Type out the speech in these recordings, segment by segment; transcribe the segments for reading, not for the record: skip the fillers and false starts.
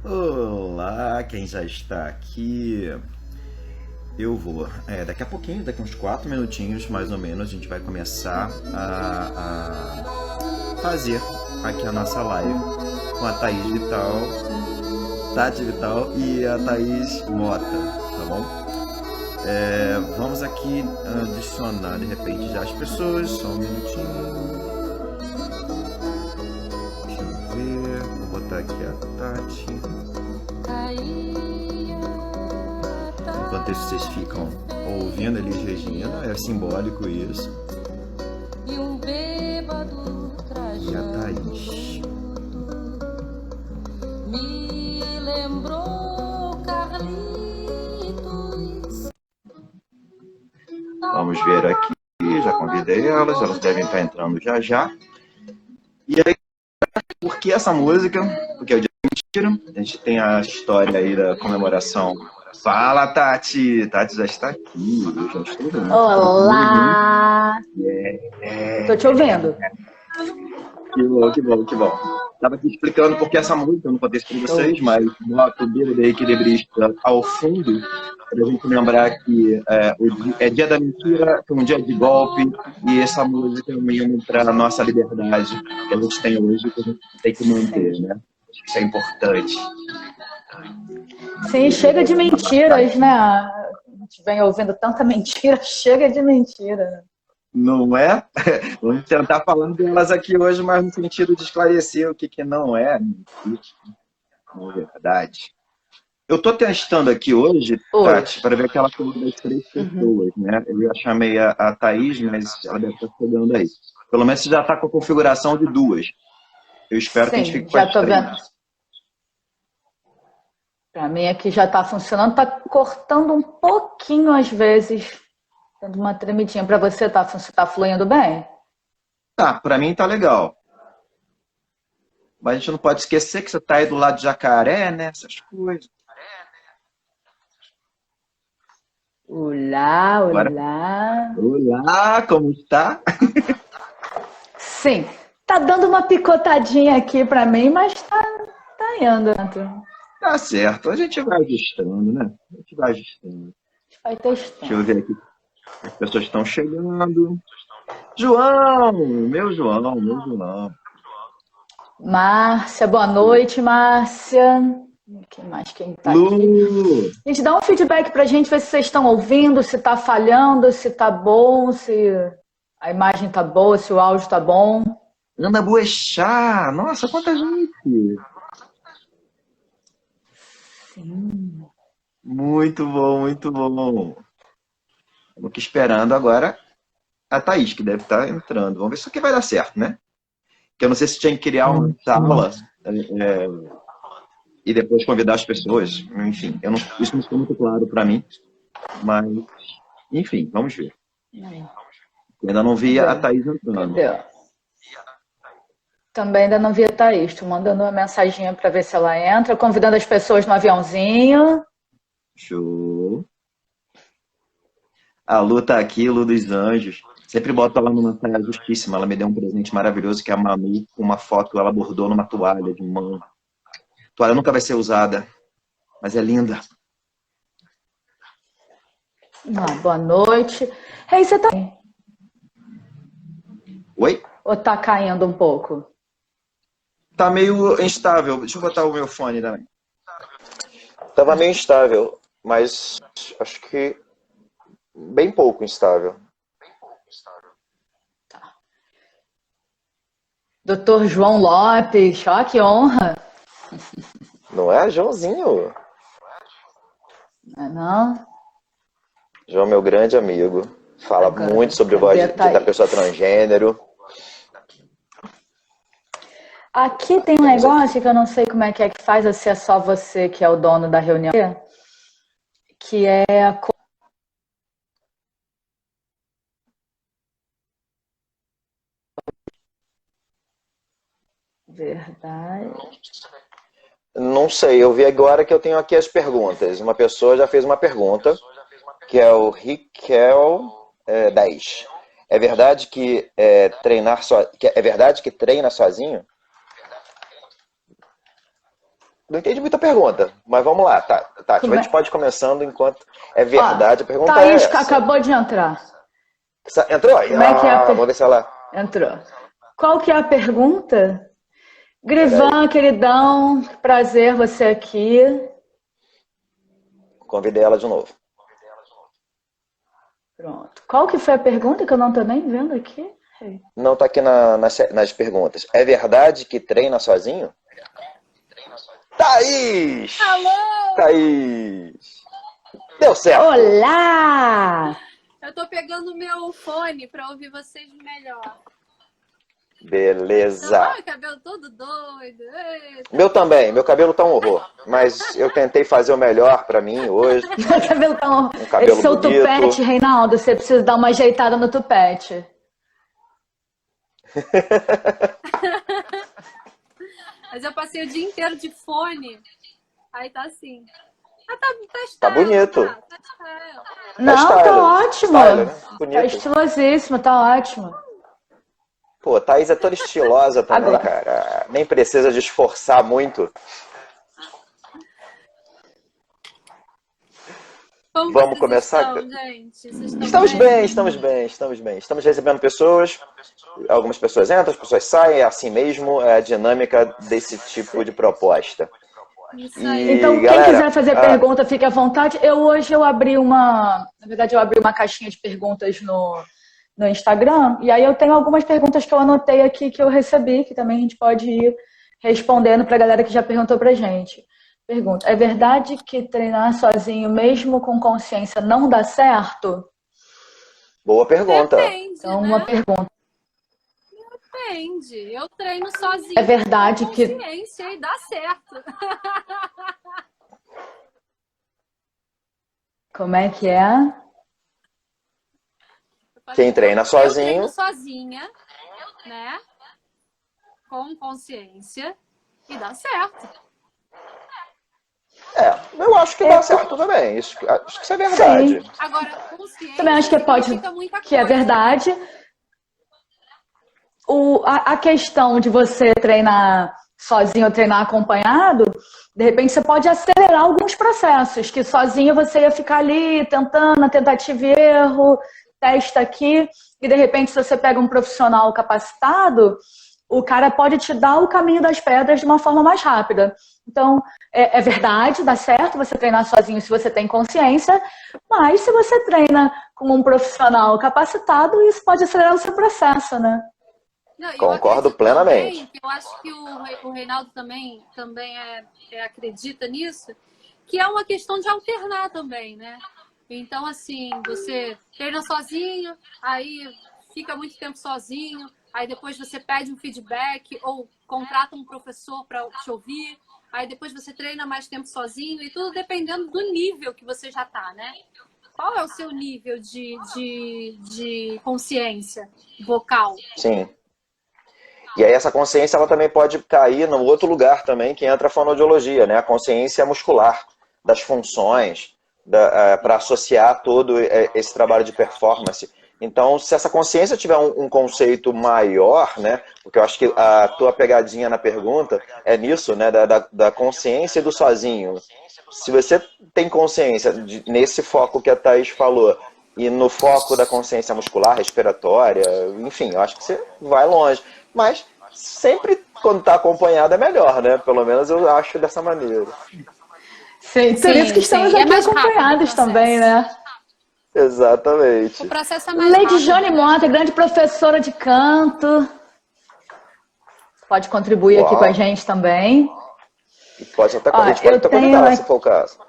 Olá, quem já está aqui? Eu vou, daqui a pouquinho, daqui uns 4 minutinhos mais ou menos, a gente vai começar a fazer aqui a nossa live com a Thaís Vital, Tati Vital e a Thaís Mota, tá bom? Vamos aqui adicionar de repente já as pessoas, só um minutinho. Deixa eu ver, vou botar aqui a Tati. Enquanto isso, vocês ficam ouvindo Elis Regina, é simbólico isso. E a Thaís. Me lembrou Carlitos. Vamos ver aqui, já convidei elas devem estar entrando já já. E aí, por que essa música? Porque é o dia da mentira. A gente tem a história aí da comemoração. Fala, Tati! Tati já está aqui, eu já estou vendo. Olá! Tô te ouvindo. Que bom, que bom, que bom. Estava aqui explicando por que essa música, eu não contei isso para vocês, mas boto o dedo da equilibrista ao fundo, para a gente lembrar que é dia da mentira, que é um dia de golpe, e essa música é um hino para a nossa liberdade que a gente tem hoje, que a gente tem que manter, né? Isso é importante. Sim, chega de mentiras, né? A gente vem ouvindo tanta mentira, chega de mentira. Não é? Vamos tentar falando delas aqui hoje, mas no sentido de esclarecer o que não é verdade. Eu estou testando aqui hoje, Tati, para ver aquela coisa das 3 pessoas, né? Eu já chamei a Thaís, mas ela deve estar chegando aí. Pelo menos você já está com a configuração de 2. Eu espero que a gente fique com já as tô 3. vendo. Para mim aqui já tá funcionando, tá cortando um pouquinho às vezes, dando uma tremidinha. Para você tá fluindo bem? Tá, para mim tá legal. Mas a gente não pode esquecer que você está aí do lado de Jacaré, né? Essas coisas. Olá, Agora, olá. olá, como está? Sim, tá dando uma picotadinha aqui para mim, mas tá indo. Tá certo, a gente vai ajustando, né? A gente vai ajustando. Vai testando. Deixa eu ver aqui. As pessoas estão chegando. João! Meu João, meu João. Márcia, boa noite, Márcia. Quem mais? Quem tá Lu! aqui? Gente, dá um feedback pra gente, ver se vocês estão ouvindo, se tá falhando, se tá bom, se a imagem tá boa, se o áudio tá bom. Ana Boechat! Nossa, quanta gente! Sim. Muito bom, muito bom. Estamos aqui esperando agora a Thaís, que deve estar entrando. Vamos ver se isso aqui vai dar certo, né? Que eu não sei se tinha que criar uma sala e depois convidar as pessoas. Enfim, isso não ficou muito claro para mim. Mas, enfim, vamos ver. Eu ainda não vi a Thaís entrando. Também ainda não vi a Thaís. Estou mandando uma mensaginha para ver se ela entra, convidando as pessoas no aviãozinho. Show. A Lu tá aqui, Lu dos Anjos. Sempre boto ela numa saia justíssima. Ela me deu um presente maravilhoso que é a Manu, com uma foto, ela bordou numa toalha de mão. A toalha nunca vai ser usada, mas é linda. Boa noite. Ei, você tá... Oi? Ou tá caindo um pouco? Tá meio instável. Deixa eu botar o meu fone também. Tava meio instável, mas acho que bem pouco instável. Tá. Doutor João Lopes, ó, que honra. Não é, Joãozinho? Não é não? João, meu grande amigo. Fala Agora, muito sobre voz da pessoa transgênero. Aqui tem um negócio que eu não sei como é que faz, se é só você que é o dono da reunião, que é a... Verdade. Não sei, eu vi agora que eu tenho aqui as perguntas. Uma pessoa já fez uma pergunta, que é o Riquel 10. É verdade que é verdade que treina sozinho? não entendi muita pergunta, mas vamos lá, tá, Tati, a gente pode ir começando enquanto é verdade. A pergunta é Thaís essa. acabou de entrar. Entrou aí? Como é que é Vamos ver se ela... Entrou. Qual que é a pergunta? Grivan, queridão, prazer você aqui. Convidei ela de novo. Pronto. Qual que foi a pergunta que eu não tô nem vendo aqui? Não, tá aqui nas perguntas. É verdade que treina sozinho? Thaís! Alô! Thaís! Deu certo! Olá! Eu tô pegando meu fone pra ouvir vocês melhor. Beleza! Ah, cabelo todo doido. Eita. Meu também, meu cabelo tá um horror. Mas eu tentei fazer o melhor pra mim hoje. Meu cabelo tá um... cabelo Esse seu bonito. tupete, Reinaldo, você precisa dar uma ajeitada no tupete. Mas eu passei o dia inteiro de fone. Aí tá assim. Ah, tá Tá bonito. Tá style. Não, style. tá ótimo. Style, né? Bonito. Tá estilosíssimo, tá ótimo. Pô, Thaís é toda estilosa também, Agora. cara. Nem precisa de esforçar muito. Como Vamos vocês começar? estão, gente? Vocês estão Estamos bem, estamos bem, estamos bem. Estamos recebendo pessoas, algumas pessoas entram, as pessoas saem, é assim mesmo, é a dinâmica desse tipo de proposta. Isso E, aí. Então, quem galera, quiser fazer pergunta, fique à vontade. Hoje eu abri uma... Na verdade, eu abri uma caixinha de perguntas no Instagram. E aí eu tenho algumas perguntas que eu anotei aqui que eu recebi, que também a gente pode ir respondendo para a galera que já perguntou pra gente. Pergunta: é verdade que treinar sozinho, mesmo com consciência, não dá certo? Boa pergunta. Depende, Então, né? uma pergunta. Depende. Eu treino sozinho. É verdade com que... consciência e dá certo. Como é que é? Quem treina Eu sozinho... treino sozinha, né? Com consciência e dá certo. eu acho que dá certo também. Acho que isso é verdade. Sim. Agora, consciência Também acho que significa muita que é coisa. verdade. A questão de você treinar sozinho ou treinar acompanhado, de repente você pode acelerar alguns processos, que sozinho você ia ficar ali tentando, tentativa e erro, testa aqui, e de repente se você pega um profissional capacitado, o cara pode te dar o caminho das pedras de uma forma mais rápida. Então, é verdade, dá certo você treinar sozinho se você tem consciência, mas se você treina com um profissional capacitado, isso pode acelerar o seu processo, né? Não, eu Concordo acredito plenamente. também, eu acho que o Reinaldo também acredita nisso, que é uma questão de alternar também, né? Então, assim, você treina sozinho, aí fica muito tempo sozinho, aí depois você pede um feedback ou contrata um professor para te ouvir, aí depois você treina mais tempo sozinho e tudo dependendo do nível que você já tá, né? Qual é o seu nível de consciência vocal? Sim. E aí essa consciência ela também pode cair no outro lugar também, que entra a fonoaudiologia, né? A consciência muscular das funções, para associar todo esse trabalho de performance. Então, se essa consciência tiver um conceito maior, né? Porque eu acho que a tua pegadinha na pergunta é nisso, né? Da consciência e do sozinho. Se você tem consciência nesse foco que a Thaís falou, e no foco da consciência muscular, respiratória, enfim, eu acho que você vai longe. Mas sempre quando está acompanhado é melhor, né? Pelo menos eu acho dessa maneira. Sim, por isso que estamos aqui acompanhados também, né? Exatamente. O processo é mais Lady rápido. Jane Mota, grande professora de canto. Pode contribuir aqui com a gente também. E pode até, a gente pode até convidar, se for o caso.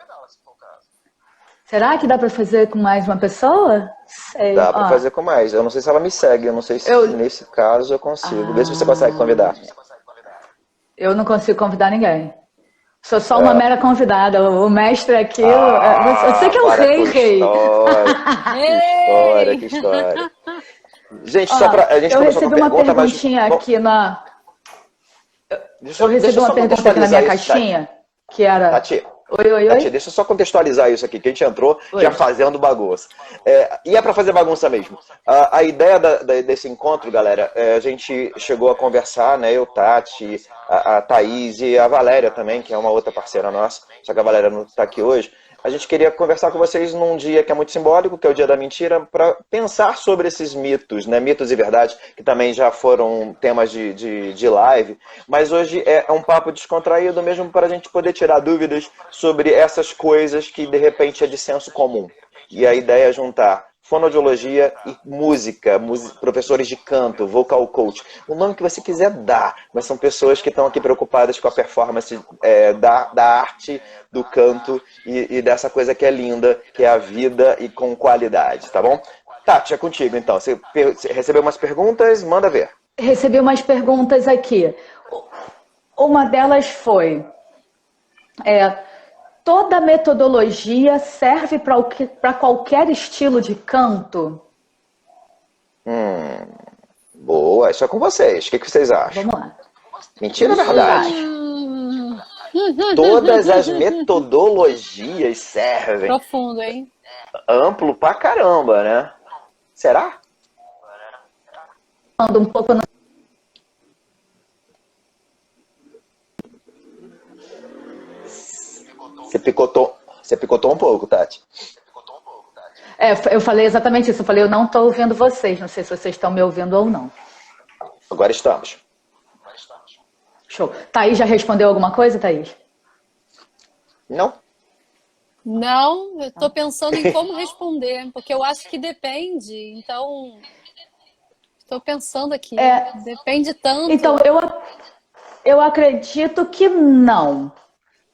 Será que dá para fazer com mais uma pessoa? Sei. Dá para fazer com mais. Eu não sei se ela me segue, eu não sei se nesse caso eu consigo. Vê se você consegue convidar. Eu não consigo convidar ninguém. Sou só uma mera convidada. O mestre aqui, você que é o rei. Que história. Gente, só pra, a gente eu começou recebi com a uma pergunta, perguntinha mas... aqui na... Eu recebi uma pergunta aqui na minha caixinha, que era... Tati, Oi, oi, Tati, oi. deixa eu só contextualizar isso aqui, que a gente entrou Oi. já fazendo bagunça. E é para fazer bagunça mesmo. A ideia desse encontro, galera, a gente chegou a conversar, né? Eu, Tati, a Thaís e a Valéria também, que é uma outra parceira nossa, só que a Valéria não está aqui hoje. A gente queria conversar com vocês num dia que é muito simbólico, que é o Dia da Mentira, para pensar sobre esses mitos, né? Mitos e verdades, que também já foram temas de live. Mas hoje é um papo descontraído mesmo para a gente poder tirar dúvidas sobre essas coisas que de repente é de senso comum. E a ideia é juntar fonoaudiologia e música, professores de canto, vocal coach, o nome que você quiser dar, mas são pessoas que estão aqui preocupadas com a performance da arte, do canto e dessa coisa que é linda, que é a vida e com qualidade, tá bom? Tati, é contigo então. Você recebeu umas perguntas? Manda ver. Recebi umas perguntas aqui. Uma delas foi... toda metodologia serve para qualquer estilo de canto? Boa, isso é com vocês. O que vocês acham? Vamos lá. Mentira ou verdade? Todas as metodologias servem. Profundo, hein? Amplo pra caramba, né? Será? Ando um pouco... Você picotou um pouco, Tati. eu falei exatamente isso. Eu falei, eu não estou ouvindo vocês. Não sei se vocês estão me ouvindo ou não. Agora estamos. Show. Thaís já respondeu alguma coisa, Thaís? Não? Não, eu estou pensando em como responder, porque eu acho que depende. Então, estou pensando aqui. Depende tanto. Então, eu acredito que não.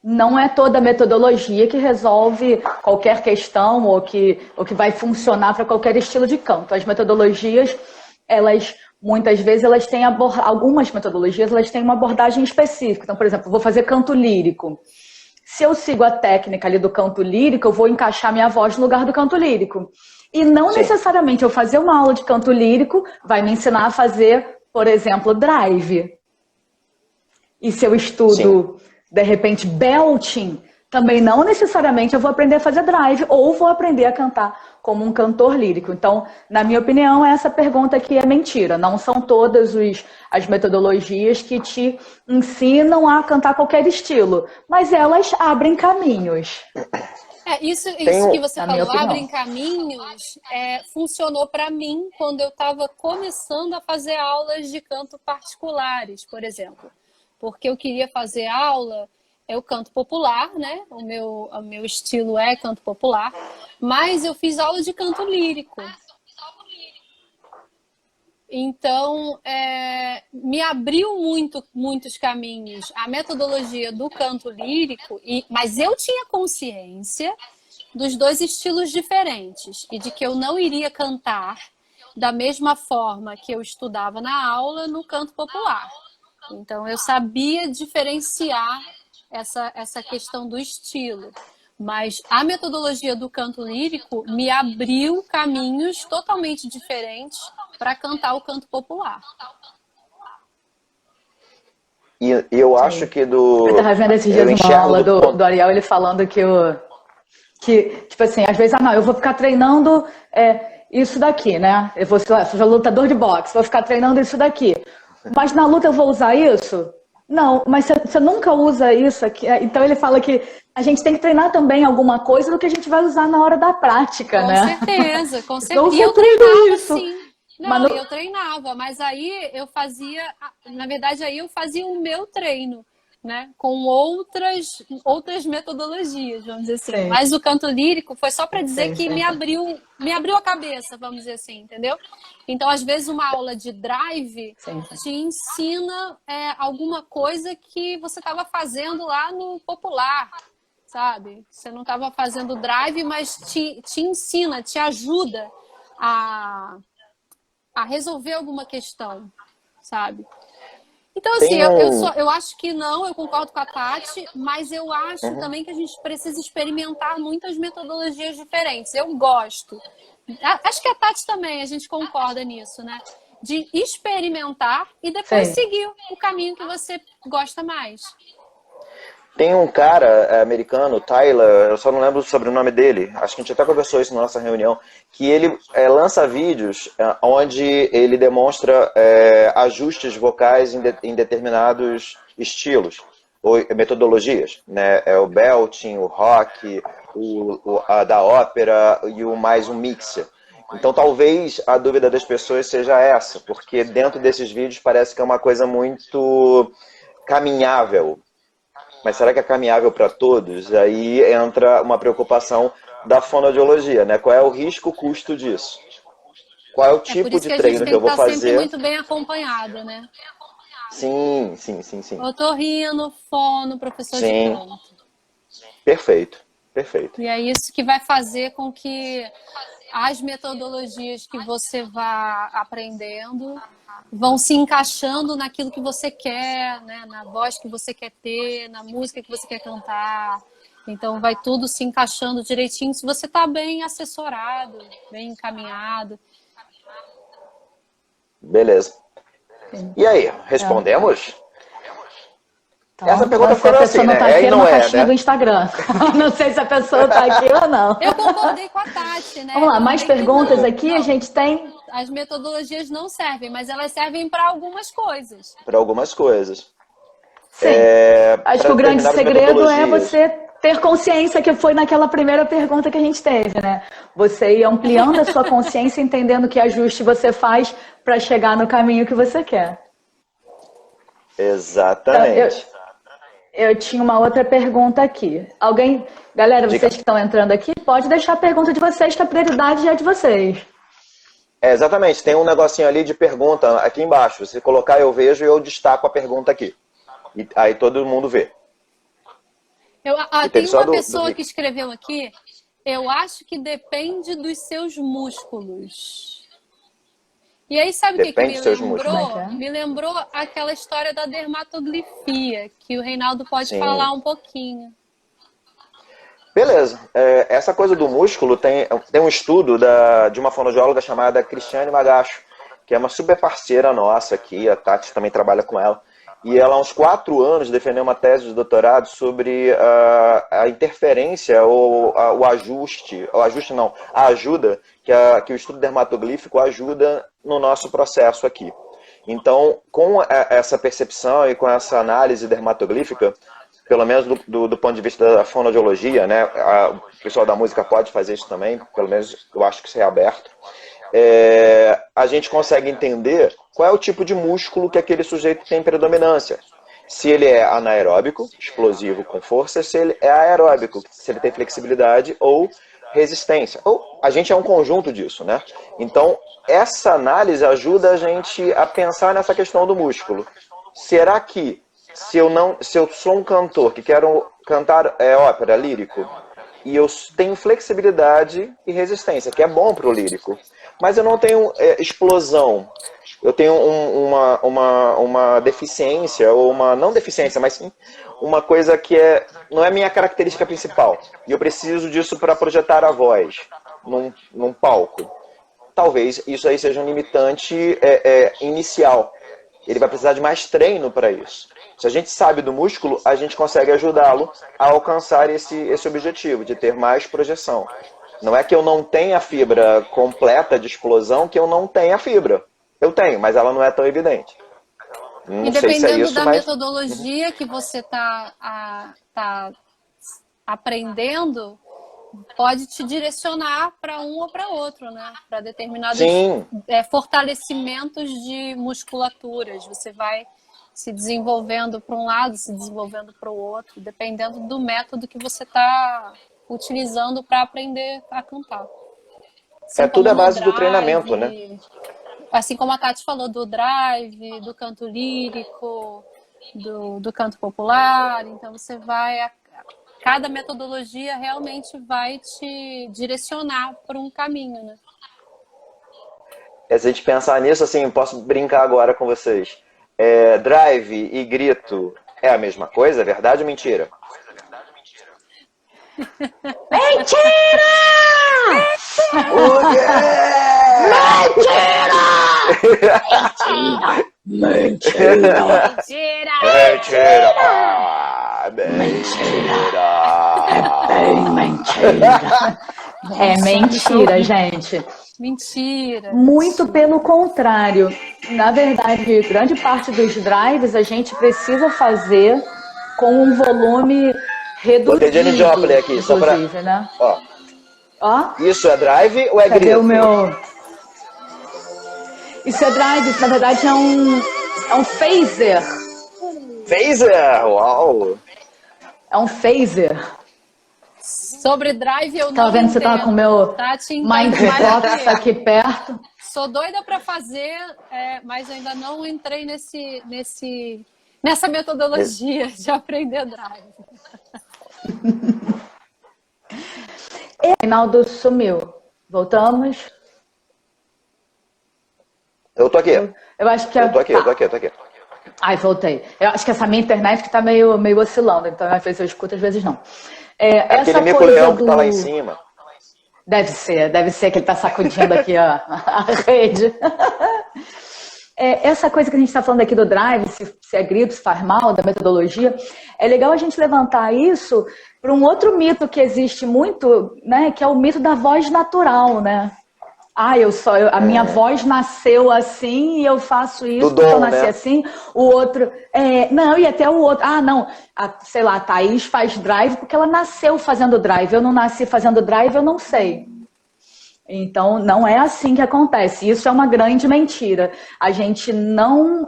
Não é toda metodologia que resolve qualquer questão ou que vai funcionar para qualquer estilo de canto. As metodologias, muitas vezes, elas têm algumas metodologias, elas têm uma abordagem específica. Então, por exemplo, eu vou fazer canto lírico. Se eu sigo a técnica ali do canto lírico, eu vou encaixar minha voz no lugar do canto lírico. E não necessariamente eu fazer uma aula de canto lírico vai me ensinar a fazer, por exemplo, drive. E se eu estudo... de repente, belting, também não necessariamente eu vou aprender a fazer drive ou vou aprender a cantar como um cantor lírico. Então, na minha opinião, essa pergunta aqui é mentira. Não são todas as metodologias que te ensinam a cantar qualquer estilo, mas elas abrem caminhos. Isso que você falou, abrem caminhos, funcionou para mim quando eu estava começando a fazer aulas de canto particulares, por exemplo. Porque eu queria fazer aula, eu canto popular, né? O meu estilo é canto popular, mas eu fiz aula de canto lírico. Então, me abriu muitos caminhos a metodologia do canto lírico, mas eu tinha consciência dos dois estilos diferentes e de que eu não iria cantar da mesma forma que eu estudava na aula no canto popular. Então, eu sabia diferenciar essa questão do estilo. Mas a metodologia do canto lírico me abriu caminhos totalmente diferentes para cantar o canto popular. E eu acho que Eu estava vendo esses dias uma aula do Ariel, ele falando que, tipo assim, às vezes, não, eu vou ficar treinando isso daqui, né? Eu vou ser lutador de boxe, vou ficar treinando isso daqui. Mas na luta eu vou usar isso? Não, mas você nunca usa isso aqui. Então ele fala que a gente tem que treinar também alguma coisa do que a gente vai usar na hora da prática, né? Com certeza. E eu treinava isso. Sim. Não, eu treinava, mas aí eu fazia, na verdade aí eu fazia o meu treino, né? Com outras metodologias, vamos dizer assim. Sim. Mas o canto lírico foi só para dizer que me abriu a cabeça, vamos dizer assim, entendeu? Então, às vezes, uma aula de drive te ensina alguma coisa que você estava fazendo lá no popular, sabe? Você não estava fazendo drive, mas te ensina, te ajuda a resolver alguma questão, sabe? Então, assim, eu acho que não, eu concordo com a Tati, mas eu acho também que a gente precisa experimentar muitas metodologias diferentes. Eu gosto. Acho que a Tati também, a gente concorda nisso, né? De experimentar e depois seguir o caminho que você gosta mais. Tem um cara americano, Tyler, eu só não lembro o sobrenome dele, acho que a gente até conversou isso na nossa reunião, que ele lança vídeos onde ele demonstra ajustes vocais em determinados estilos, ou metodologias, né? O belting, o rock, a da ópera e mais um mixer. Então talvez a dúvida das pessoas seja essa, porque dentro desses vídeos parece que é uma coisa muito caminhável. Mas será que é caminhável para todos? Aí entra uma preocupação da fonoaudiologia, né? Qual é o risco-custo disso? Qual é o tipo de treino que eu vou fazer? Por isso que a gente tem que estar sempre muito bem acompanhado, né? Sim. Otorrino, fono, professor de canto. Perfeito. E é isso que vai fazer com que as metodologias que você vá aprendendo vão se encaixando naquilo que você quer, né? Na voz que você quer ter, na música que você quer cantar. Então vai tudo se encaixando direitinho se você está bem assessorado, bem encaminhado. Beleza. E aí, respondemos? Então, essa pergunta ficou assim, né? Não tá aqui, não na caixinha né? do Instagram. Não sei se a pessoa tá aqui ou não. Eu concordei com a Tati, né? Vamos lá, mais perguntas aqui, a gente tem... As metodologias não servem, mas elas servem para algumas coisas. Para algumas coisas. Sim. Acho que o grande segredo é você ter consciência, que foi naquela primeira pergunta que a gente teve, né? Você ir ampliando a sua consciência, entendendo que ajuste você faz para chegar no caminho que você quer. Exatamente. Então, eu tinha uma outra pergunta aqui. Galera, vocês que estão entrando aqui, pode deixar a pergunta de vocês, que a prioridade é de vocês. Exatamente, tem um negocinho ali de pergunta aqui embaixo. Se colocar, eu vejo e eu destaco a pergunta aqui. E aí todo mundo vê. Tem uma pessoa que escreveu aqui, eu acho que depende dos seus músculos. E aí, sabe o que me lembrou? Me lembrou aquela história da dermatoglifia, que o Reinaldo pode falar um pouquinho. Beleza. Essa coisa do músculo, tem um estudo de uma fonoaudióloga chamada Cristiane Magacho, que é uma super parceira nossa aqui, a Tati também trabalha com ela. E ela, há uns 4 anos, defendeu uma tese de doutorado sobre a interferência ou a ajuda que o estudo dermatoglífico ajuda no nosso processo aqui. Então, com essa percepção e com essa análise dermatoglífica, pelo menos do ponto de vista da fonoaudiologia, né, o pessoal da música pode fazer isso também, pelo menos eu acho que isso é aberto, a gente consegue entender qual é o tipo de músculo que aquele sujeito tem predominância. Se ele é anaeróbico, explosivo com força, se ele é aeróbico, se ele tem flexibilidade ou resistência. Ou a gente é um conjunto disso, né? Então, essa análise ajuda a gente a pensar nessa questão do músculo. Será que se eu sou um cantor que quero cantar ópera, lírico, e eu tenho flexibilidade e resistência, que é bom para o lírico, mas eu não tenho explosão, eu tenho uma deficiência, ou não deficiência, mas sim uma coisa que não é minha característica principal, e eu preciso disso para projetar a voz num palco. Talvez isso aí seja um limitante inicial. Ele vai precisar de mais treino para isso. Se a gente sabe do músculo, a gente consegue ajudá-lo a alcançar esse objetivo, de ter mais projeção. Não é que eu não tenha a fibra completa de explosão, que eu não tenha a fibra. Eu tenho, mas ela não é tão evidente. E dependendo da metodologia que você está aprendendo, pode te direcionar para um ou para outro, né? Para determinados fortalecimentos de musculaturas. Você vai se desenvolvendo para um lado, se desenvolvendo para o outro, dependendo do método que você está utilizando para aprender a cantar. Assim tudo a base do treinamento, né? Assim como a Tati falou do drive, do canto lírico, do canto popular. Então você vai... Cada metodologia realmente vai te direcionar por um caminho, né? Se a gente pensar nisso, assim, posso brincar agora com vocês. Drive e grito é a mesma coisa? É verdade ou mentira? Mentira! Mentira! Mentira! Mentira. É bem mentira. É mentira, gente. Mentira. Muito pelo contrário. Na verdade, grande parte dos drives a gente precisa fazer com um volume reduzido. Botei Jenny Joplin aqui, só pra... né? Ó. Isso é drive ou é Cadê grito? o meu... Isso é drive, isso na verdade é um phaser. Phaser? Uau! É um phaser. Sobre drive eu não Tava vendo que você tava com o meu Mindbox aqui perto. Sou doida para fazer, mas ainda não entrei nessa metodologia de aprender drive. Reinaldo sumiu. Voltamos. Eu tô aqui. Eu acho que eu tô aqui. Ai, voltei. Eu acho que essa minha internet que tá meio oscilando, então às vezes eu escuto, às vezes não. Essa aquele mico-leão que tá lá em cima. Deve ser que ele tá sacudindo aqui a rede. Essa coisa que a gente está falando aqui do drive, se é grito, se faz mal, da metodologia, é legal a gente levantar isso para um outro mito que existe muito, né, que é o mito da voz natural, né? A minha voz nasceu assim e eu faço isso porque eu nasci assim. O outro... não, e até o outro... sei lá, a Thaís faz drive porque ela nasceu fazendo drive. Eu não nasci fazendo drive, eu não sei. Então, não é assim que acontece. Isso é uma grande mentira.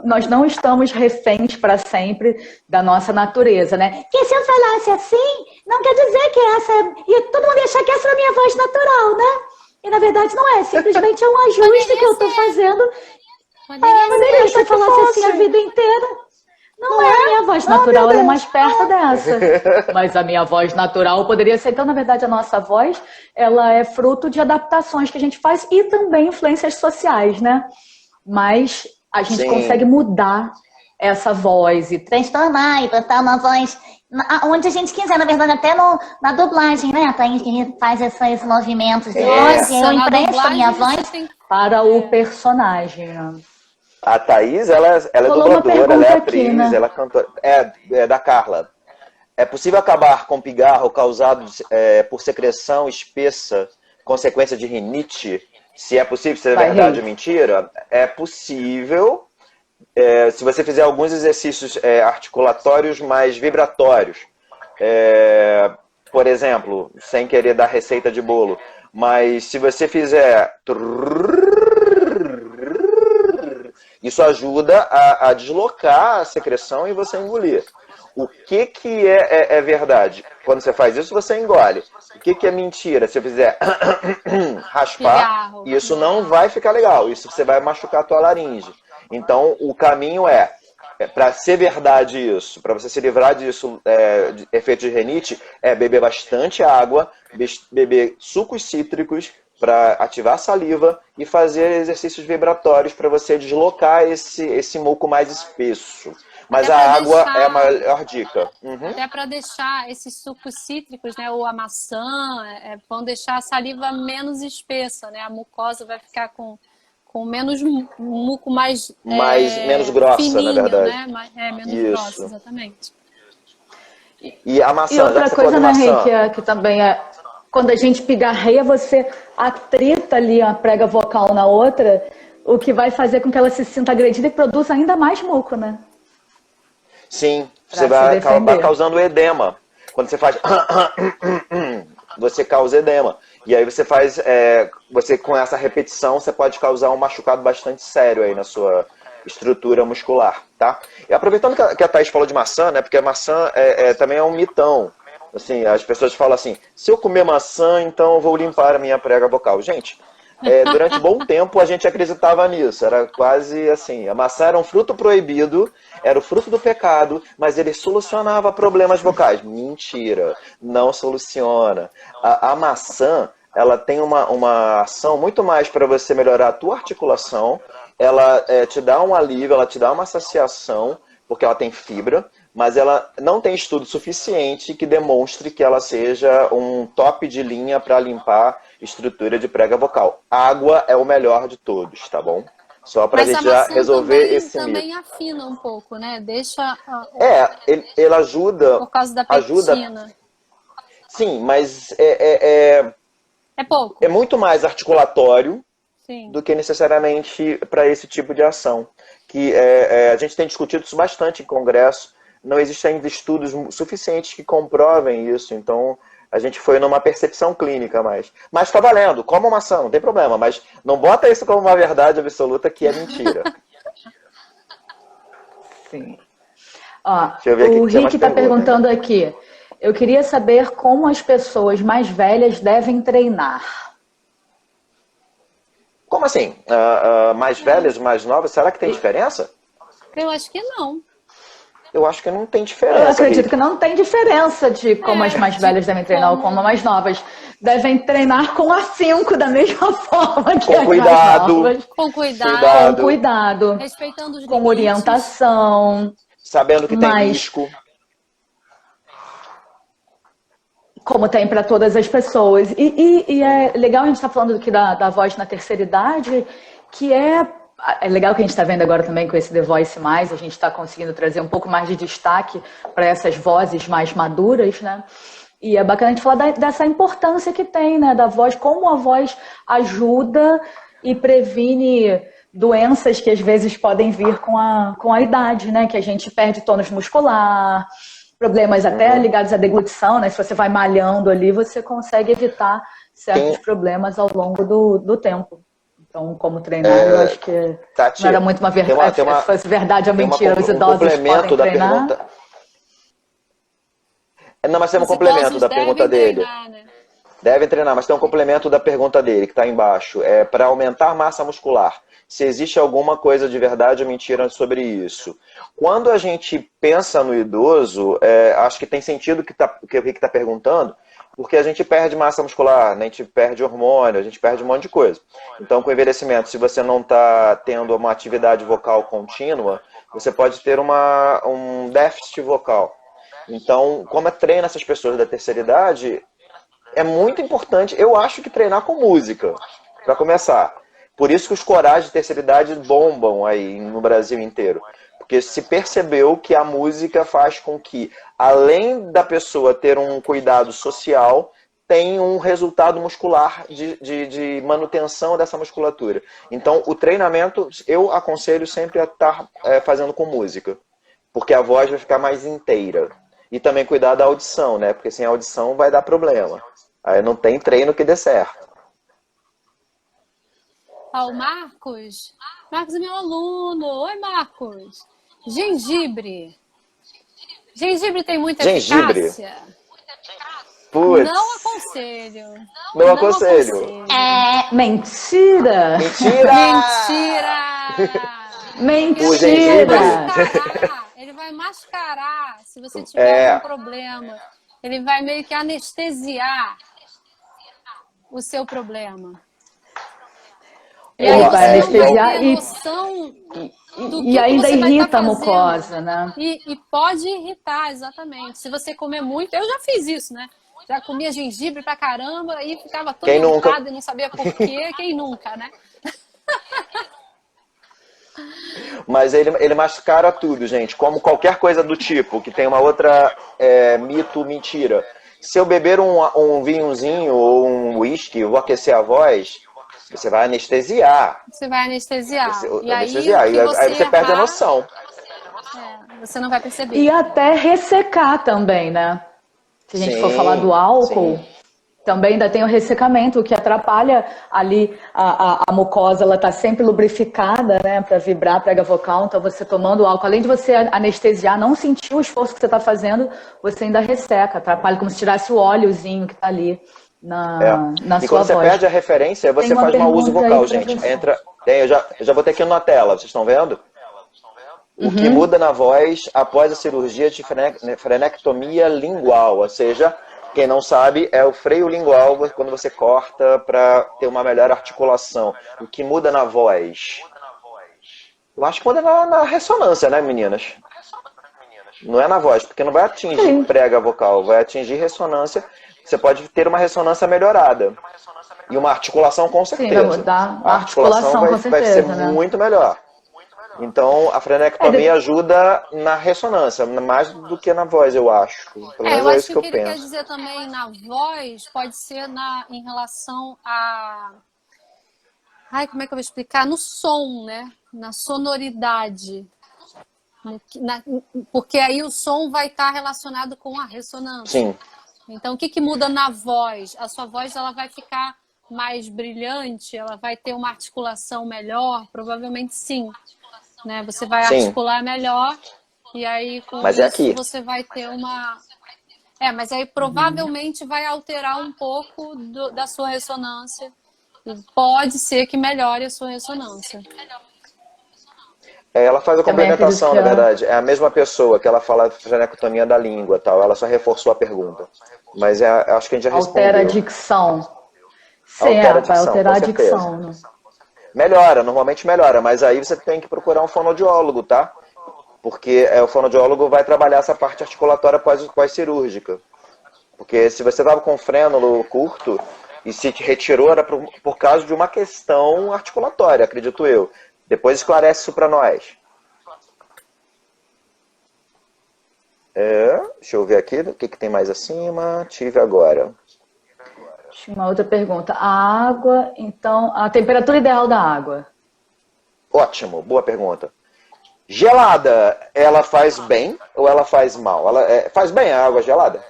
Nós não estamos reféns para sempre da nossa natureza, né? Que se eu falasse assim, não quer dizer que essa... E todo mundo ia achar que essa é a minha voz natural, né? E na verdade não é, simplesmente é um ajuste que eu tô fazendo. Poderia se eu falasse assim a vida inteira. Não é a minha voz natural, ela é mais perto dessa. Mas a minha voz natural poderia ser. Então, na verdade, a nossa voz, ela é fruto de adaptações que a gente faz e também influências sociais, né? Mas a gente consegue mudar essa voz e transformar e botar uma voz onde a gente quiser, na verdade, até na dublagem, né? A Thaís que faz esses movimentos de voz, eu empresto a minha voz para o personagem. A Thaís, ela é dubladora, ela é atriz, aqui, né? Ela é cantora. É da Carla. É possível acabar com pigarro causado por secreção espessa, consequência de rinite? Se é possível, se é verdade ou mentira? É possível... se você fizer alguns exercícios articulatórios mais vibratórios, por exemplo, sem querer dar receita de bolo, mas se você fizer... Isso ajuda a deslocar a secreção e você engolir. O que é verdade? Quando você faz isso, você engole. O que é mentira? Se eu fizer raspar, isso não vai ficar legal. Isso você vai machucar a tua laringe. Então, o caminho para ser verdade isso, para você se livrar disso, de efeito de rinite, é beber bastante água, beber sucos cítricos para ativar a saliva e fazer exercícios vibratórios para você deslocar esse muco mais espesso. Mas a água é a maior dica. Até para deixar esses sucos cítricos, né, ou a maçã, vão deixar a saliva menos espessa, né? A mucosa vai ficar com menos muco menos grossa, fininho, na verdade. Né? Menos grossa, exatamente. E a maçã, e outra coisa, né, Rei, que também quando a gente pigarreia, você atrita ali a prega vocal na outra, o que vai fazer com que ela se sinta agredida e produza ainda mais muco, né? Sim, você vai acabar causando edema. Quando você faz... você causa edema. E aí você faz... você com essa repetição, você pode causar um machucado bastante sério aí na sua estrutura muscular, tá? E aproveitando que a Thaís falou de maçã, né? Porque a maçã também é um mitão. Assim, as pessoas falam assim, se eu comer maçã, então eu vou limpar a minha prega vocal. Gente, durante um bom tempo a gente acreditava nisso. Era quase assim, a maçã era um fruto proibido, era o fruto do pecado, mas ele solucionava problemas vocais. Mentira, não soluciona. A maçã, ela tem uma ação muito mais para você melhorar a tua articulação, ela te dá um alívio, ela te dá uma saciação, porque ela tem fibra, mas ela não tem estudo suficiente que demonstre que ela seja um top de linha para limpar estrutura de prega vocal. Água é o melhor de todos, tá bom? Só para a Mas a gente já maçã resolver esse mito. também afina um pouco, né? Deixa Ele ajuda. por causa da Ajuda. pectina. Sim, mas É pouco. é muito mais articulatório Sim. do que necessariamente para esse tipo de ação. Que a gente tem discutido isso bastante em congresso. Não existem ainda estudos suficientes que comprovem isso. Então, a gente foi numa percepção clínica mais. Mas tá valendo, coma maçã, não tem problema. Mas não bota isso como uma verdade absoluta que é mentira. Sim. Ó, Deixa eu ver aqui o que tinha Rick mais está perguntando aqui. Eu queria saber como as pessoas mais velhas devem treinar. Como assim? Mais velhas, mais novas, será que tem diferença? Eu acho que não. Eu acho que não tem Eu diferença. acredito Rick. que não tem diferença de como as mais velhas devem treinar ou como as mais novas. Devem treinar com afinco da mesma forma que Com as cuidado. mais novas. Com cuidado. Com cuidado. Respeitando os Com limites. orientação. Sabendo que tem Mas, risco. como tem para todas as pessoas. E é legal a gente estar falando aqui da voz na terceira idade, que é legal que a gente está vendo agora também com esse The Voice+, a gente está conseguindo trazer um pouco mais de destaque para essas vozes mais maduras, né? E é bacana a gente falar dessa importância que tem, né, da voz, como a voz ajuda e previne doenças que às vezes podem vir com a idade, né? Que a gente perde tônus muscular, problemas até ligados à deglutição, né? Se você vai malhando ali, você consegue evitar certos problemas ao longo do tempo. Então, como treinar, eu acho que Tati, não era muito uma verdade. Se fosse verdade ou mentira, os idosos podem treinar. Pergunta. Não, mas tem um complemento da pergunta dele. Treinar, né? Devem treinar, mas tem um complemento da pergunta dele, que está embaixo. É para aumentar a massa muscular. Se existe alguma coisa de verdade ou mentira sobre isso. Quando a gente pensa no idoso, acho que tem sentido que o Rick está perguntando, porque a gente perde massa muscular, né? A gente perde hormônio, a gente perde um monte de coisa. Então, com o envelhecimento, se você não está tendo uma atividade vocal contínua, você pode ter um déficit vocal. Então, como treina essas pessoas da terceira idade, é muito importante, eu acho que treinar com música, para começar. Por isso que os corais de terceira idade bombam aí no Brasil inteiro. Porque se percebeu que a música faz com que, além da pessoa ter um cuidado social, tem um resultado muscular de manutenção dessa musculatura. Então, o treinamento, eu aconselho sempre a estar fazendo com música. Porque a voz vai ficar mais inteira. E também cuidar da audição, né? Porque sem audição vai dar problema. Aí não tem treino que dê certo. O Marcos. Marcos é meu aluno. Oi, Marcos. Gengibre. Gengibre tem muita eficácia? Putz. Não aconselho. Não aconselho. Mentira! Mentira! Ele vai mascarar se você tiver algum problema. Ele vai meio que anestesiar o seu problema. E aí vai anestesiar e ainda irrita a mucosa, né? E pode irritar, exatamente. Se você comer muito, eu já fiz isso, né? Já comia gengibre pra caramba e ficava todo irritado e não sabia por quê. Quem nunca, né? Mas ele mascara tudo, gente. Como qualquer coisa do tipo, que tem uma outra mito, mentira. Se eu beber um vinhozinho ou um uísque, eu vou aquecer a voz, você vai anestesiar. Você vai anestesiar. Aí você perde a noção. Você não vai perceber. E até ressecar também, né? Se a gente for falar do álcool, também ainda tem o ressecamento, o que atrapalha ali a mucosa, ela está sempre lubrificada, né, para vibrar a prega vocal. Então, você tomando o álcool, além de você anestesiar, não sentir o esforço que você está fazendo, você ainda resseca, atrapalha, como se tirasse o óleozinho que está ali na sua voz. E quando você perde a referência, você faz mau uso vocal, gente. Eu já botei aqui na tela, vocês estão vendo? O que muda na voz após a cirurgia de frenectomia lingual, ou seja, quem não sabe, é o freio lingual quando você corta para ter uma melhor articulação. O que muda na voz? Eu acho que muda na ressonância, né, meninas? Não é na voz, porque não vai atingir prega vocal, vai atingir ressonância. Você pode ter uma ressonância melhorada. E uma articulação com Sim, vai certeza. mudar A a articulação, com vai ser certeza, né? muito melhor. Então, a frenectomia ajuda na ressonância, mais do que na voz, eu acho. Pelo menos Eu é acho isso que que o eu que ele quer penso. dizer também na voz pode ser em relação a. Ai, como é que eu vou explicar? No som, né? Na sonoridade. Porque aí o som vai estar relacionado com a ressonância. Sim, Então, o que muda na voz? A sua voz ela vai ficar mais brilhante? Ela vai ter uma articulação melhor? Provavelmente sim. Né? Você vai sim. articular melhor e aí com Mas isso é aqui. você vai ter uma... mas aí provavelmente vai alterar um pouco da sua ressonância. E pode ser que melhore a sua ressonância. Ela faz a Também acredito complementação, que na verdade. É a mesma pessoa que ela fala de frenectomia da língua, tal. Ela só reforçou a pergunta. Mas acho que a gente já altera a respondeu. dicção. Sim, Altera a vai dicção, alterar com a certeza. dicção, né? Melhora, normalmente melhora, mas aí você tem que procurar um fonoaudiólogo, tá? Porque o fonoaudiólogo vai trabalhar essa parte articulatória pós-cirúrgica. Porque se você estava com frênulo curto e se te retirou, era por causa de uma questão articulatória, acredito eu. Depois esclarece isso para nós. Deixa eu ver aqui o que tem mais acima. Tive agora. Tinha uma outra pergunta. A água, então, a temperatura ideal da água. Ótimo, boa pergunta. Gelada, ela faz bem ou ela faz mal? Ela faz bem a água gelada?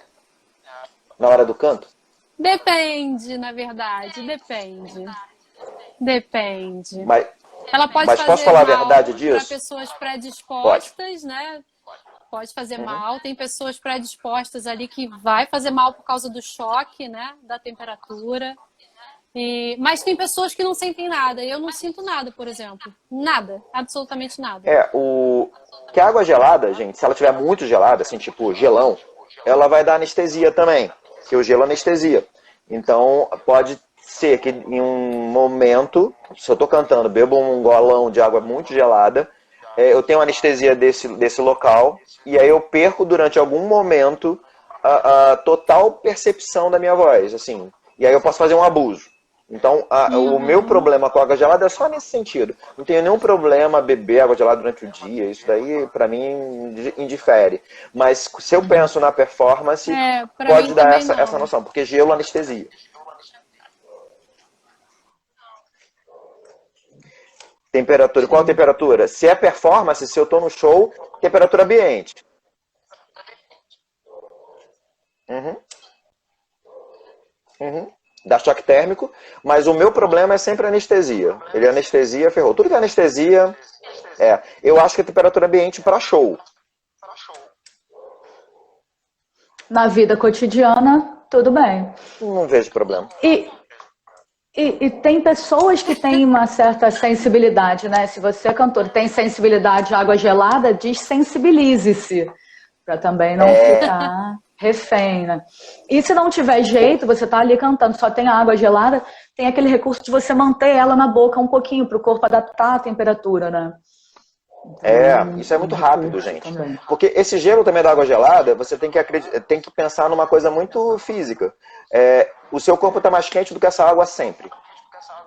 Na hora do canto? Depende, na verdade, depende. Depende. Mas Ela pode posso fazer falar a mal verdade para disso? pessoas Pode. predispostas, né? Pode fazer mal. Tem pessoas predispostas ali que vai fazer mal por causa do choque, né? Da temperatura. Mas tem pessoas que não sentem nada. Eu não sinto nada, por exemplo. Nada. Absolutamente nada. Que a água gelada, gente, se ela estiver muito gelada, assim, tipo gelão, ela vai dar anestesia também, que o gelo anestesia. Então, pode ser que em um momento, se eu estou cantando, bebo um golão de água muito gelada, eu tenho anestesia desse local, e aí eu perco durante algum momento a total percepção da minha voz, assim. E aí eu posso fazer um abuso. Então, o meu problema com a água gelada é só nesse sentido. Não tenho nenhum problema beber água gelada durante o dia. Isso daí, pra mim, indifere. Mas se eu penso na performance, pode dar essa noção. Porque gelo anestesia. Temperatura. Qual a temperatura? Se é performance, se eu tô no show, temperatura ambiente. Dá choque térmico, mas o meu problema é sempre anestesia. Ele anestesia, ferrou. Tudo que é anestesia, eu acho que é temperatura ambiente para show. Na vida cotidiana, tudo bem. Não vejo problema. E tem pessoas que têm uma certa sensibilidade, né? Se você é cantor e tem sensibilidade à água gelada, desensibilize-se, para também não ficar refém, né? E se não tiver jeito, você tá ali cantando, só tem a água gelada, tem aquele recurso de você manter ela na boca um pouquinho, para o corpo adaptar a temperatura, né? Então, isso é muito rápido, gente. Também. Porque esse gelo também da água gelada, você tem que pensar numa coisa muito física. O seu corpo está mais quente do que essa água sempre.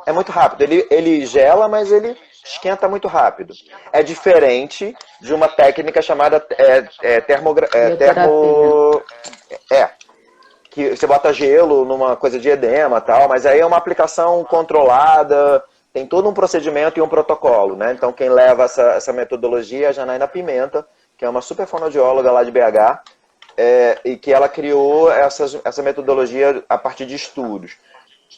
É muito rápido. Ele gela, mas ele esquenta muito rápido. É diferente de uma técnica chamada que você bota gelo numa coisa de edema e tal, mas aí é uma aplicação controlada, tem todo um procedimento e um protocolo, né? Então quem leva essa metodologia é a Janaína Pimenta, que é uma super fonoaudióloga lá de BH, e que ela criou essa metodologia a partir de estudos.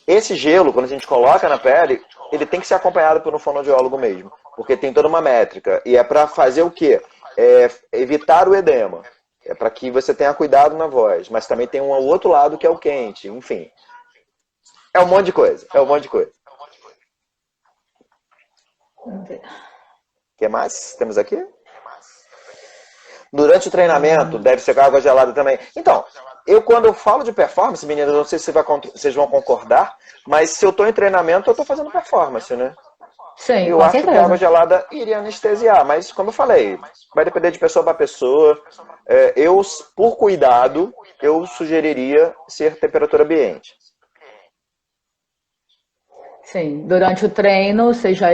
Esse gelo, quando a gente coloca na pele, ele tem que ser acompanhado por um fonoaudiólogo mesmo, porque tem toda uma métrica. E é para fazer o quê? Evitar o edema. É para que você tenha cuidado na voz. Mas também tem um outro lado que é o quente. Enfim. É um monte de coisa. O que mais temos aqui? Durante o treinamento, deve ser com água gelada também. Então, quando eu falo de performance, meninas, não sei se vocês vão concordar, mas se eu estou em treinamento, eu estou fazendo performance, né? Sim, eu com acho certeza. que a água gelada iria anestesiar, mas como eu falei, vai depender de pessoa para pessoa. Por cuidado, eu sugeriria ser temperatura ambiente. Sim, durante o treino, seja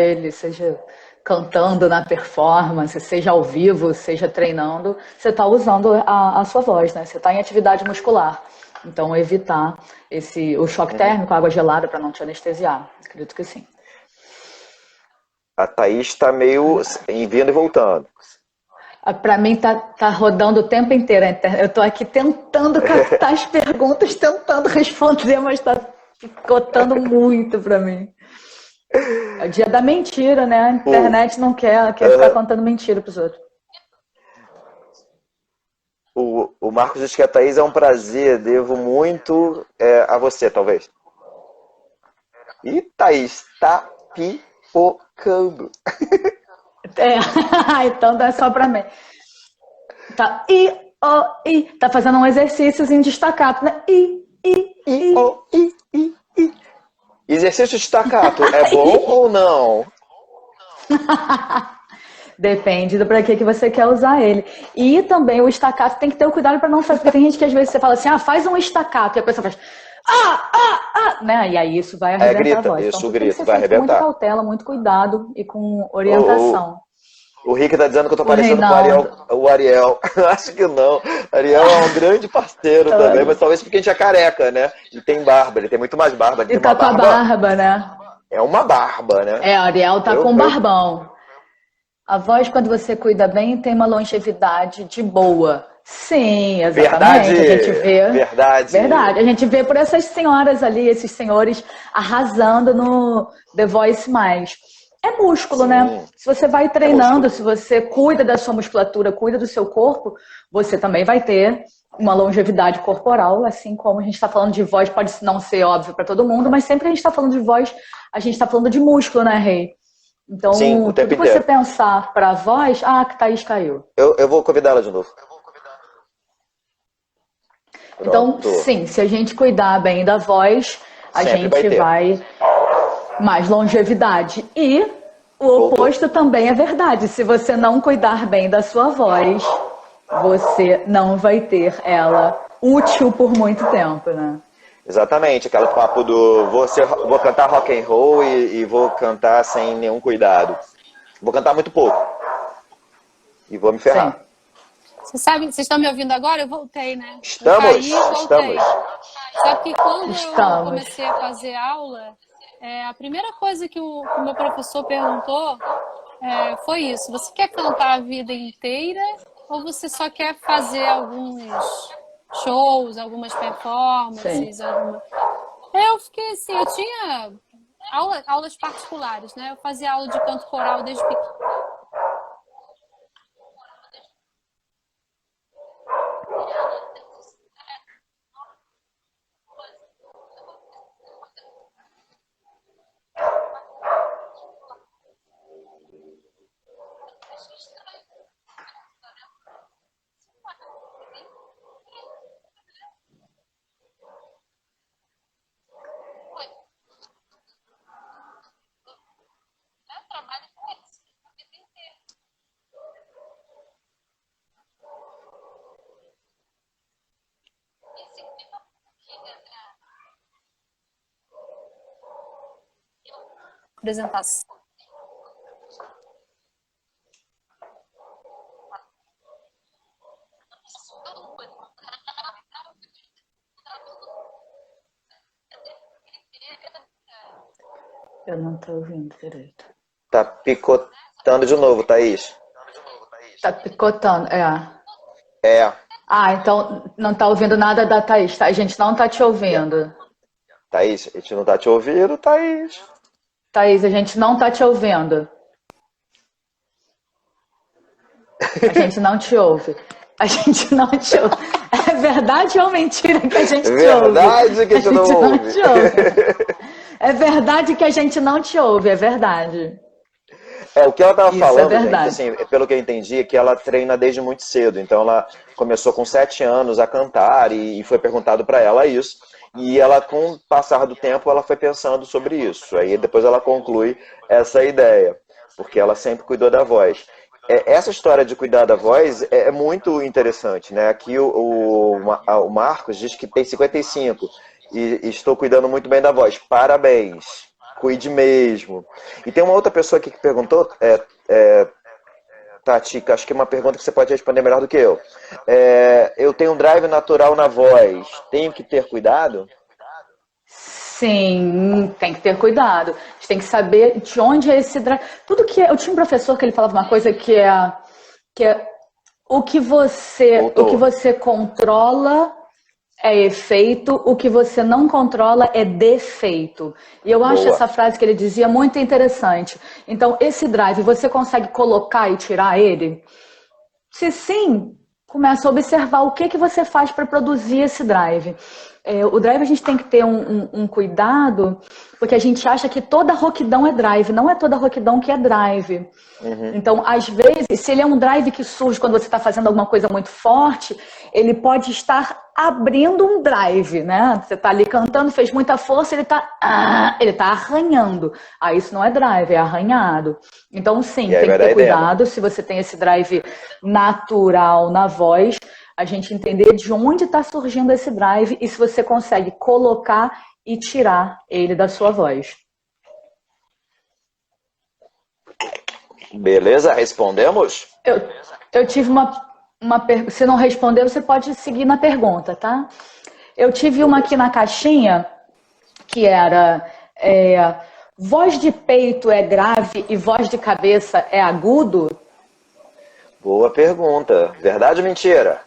cantando na performance, seja ao vivo, seja treinando, você está usando a sua voz, né? Você está em atividade muscular. Então, evitar o choque térmico, a água gelada, para não te anestesiar. Acredito que sim. A Thaís está meio vindo e voltando. Para mim, tá rodando o tempo inteiro a internet. Eu estou aqui tentando captar as perguntas, tentando responder, mas está picotando muito para mim. É o dia da mentira, né? A internet não quer ficar contando mentira pros outros. O Marcos diz que a Thaís é um prazer, devo muito a você, talvez. E Thaís tá pipocando. Então não é só pra mim. Tá, tá fazendo um exercíciozinho de staccato, né? Exercício de staccato é bom ou não? Depende do para que você quer usar ele. E também o staccato tem que ter o cuidado para não fazer. Porque tem gente que às vezes você fala assim, faz um staccato, e a pessoa faz né? E aí isso vai arrebentar grita, a voz. Isso, então, grita, tem que vai ser com muita arrebentar. cautela, muito cuidado e com orientação. O Rick tá dizendo que eu tô parecendo com o Ariel. Acho que não. Ariel é um grande parceiro também, mas talvez porque a gente é careca, né? E tem barba, ele tem muito mais barba. Ele E tem tá uma com a barba, né? É uma barba, né? A Ariel tá com barbão. A voz, quando você cuida bem, tem uma longevidade de boa. Sim, exatamente. Verdade. A gente vê. Verdade. A gente vê por essas senhoras ali, esses senhores arrasando no The Voice Mais. É músculo, Sim. né? Se você vai treinando, se você cuida da sua musculatura, cuida do seu corpo, você também vai ter uma longevidade corporal, assim como a gente está falando de voz, pode não ser óbvio para todo mundo, mas sempre que a gente está falando de voz, a gente está falando de músculo, né, Rei? Então, sim, tudo que você pensar para a voz, que Thaís caiu. Eu vou convidar ela de novo. Então, sim, se a gente cuidar bem da voz, a gente vai mais longevidade. E o oposto também é verdade. Se você não cuidar bem da sua voz, você não vai ter ela útil por muito tempo, né? Exatamente, aquele papo do vou cantar rock and roll e vou cantar sem nenhum cuidado. Vou cantar muito pouco. E vou me ferrar. Sim. Vocês estão me ouvindo agora? Eu voltei, né? Estamos. Só que quando eu comecei a fazer aula, a primeira coisa que o meu professor perguntou foi isso. Você quer cantar a vida inteira ou você só quer fazer alguns shows, algumas performances? Eu fiquei assim, eu tinha aulas particulares, né? Eu fazia aula de canto coral desde pequena. Apresentação. Eu não estou ouvindo direito. Tá picotando de novo, Thaís. Tá picotando, É. Então não tá ouvindo nada da Thaís, tá? A gente não tá te ouvindo. Thaís, a gente não tá te ouvindo, Thaís. Thaís, a gente não tá te ouvindo. A gente não te ouve. A gente não te ouve. É verdade ou mentira que a gente te ouve? Verdade que a gente não ouve. É verdade que a gente não te ouve, é verdade. O que ela estava falando, gente, assim, pelo que eu entendi, é que ela treina desde muito cedo. Então ela começou com 7 anos a cantar e foi perguntado para ela isso. E ela, com o passar do tempo, ela foi pensando sobre isso. Aí depois ela conclui essa ideia, porque ela sempre cuidou da voz. Essa história de cuidar da voz é muito interessante, né? Aqui o Marcos diz que tem 55 e estou cuidando muito bem da voz. Parabéns. cuide mesmo. E tem uma outra pessoa aqui que perguntou, Tati, acho que é uma pergunta que você pode responder melhor do que eu. Eu tenho um drive natural na voz, tenho que ter cuidado? Sim, tem que ter cuidado. A gente tem que saber de onde é esse drive. Tudo que eu tinha um professor que ele falava uma coisa que é o que você controla é efeito, o que você não controla é defeito. E eu acho essa frase que ele dizia muito interessante. Então, esse drive, você consegue colocar e tirar ele? Se sim, começa a observar o que você faz para produzir esse drive. O drive a gente tem que ter um cuidado, porque a gente acha que toda rouquidão é drive, não é toda rouquidão que é drive. Então, às vezes, se ele é um drive que surge quando você está fazendo alguma coisa muito forte, ele pode estar abrindo um drive, né? Você está ali cantando, fez muita força, ele está arranhando. Aí isso não é drive, é arranhado. Então, sim, tem que ter cuidado se você tem esse drive natural na voz, a gente entender de onde está surgindo esse drive e se você consegue colocar e tirar ele da sua voz. Beleza, respondemos? Eu tive uma pergunta. Se não responder, você pode seguir na pergunta, tá? Eu tive uma aqui na caixinha que era voz de peito é grave e voz de cabeça é agudo? Boa pergunta. Verdade ou mentira?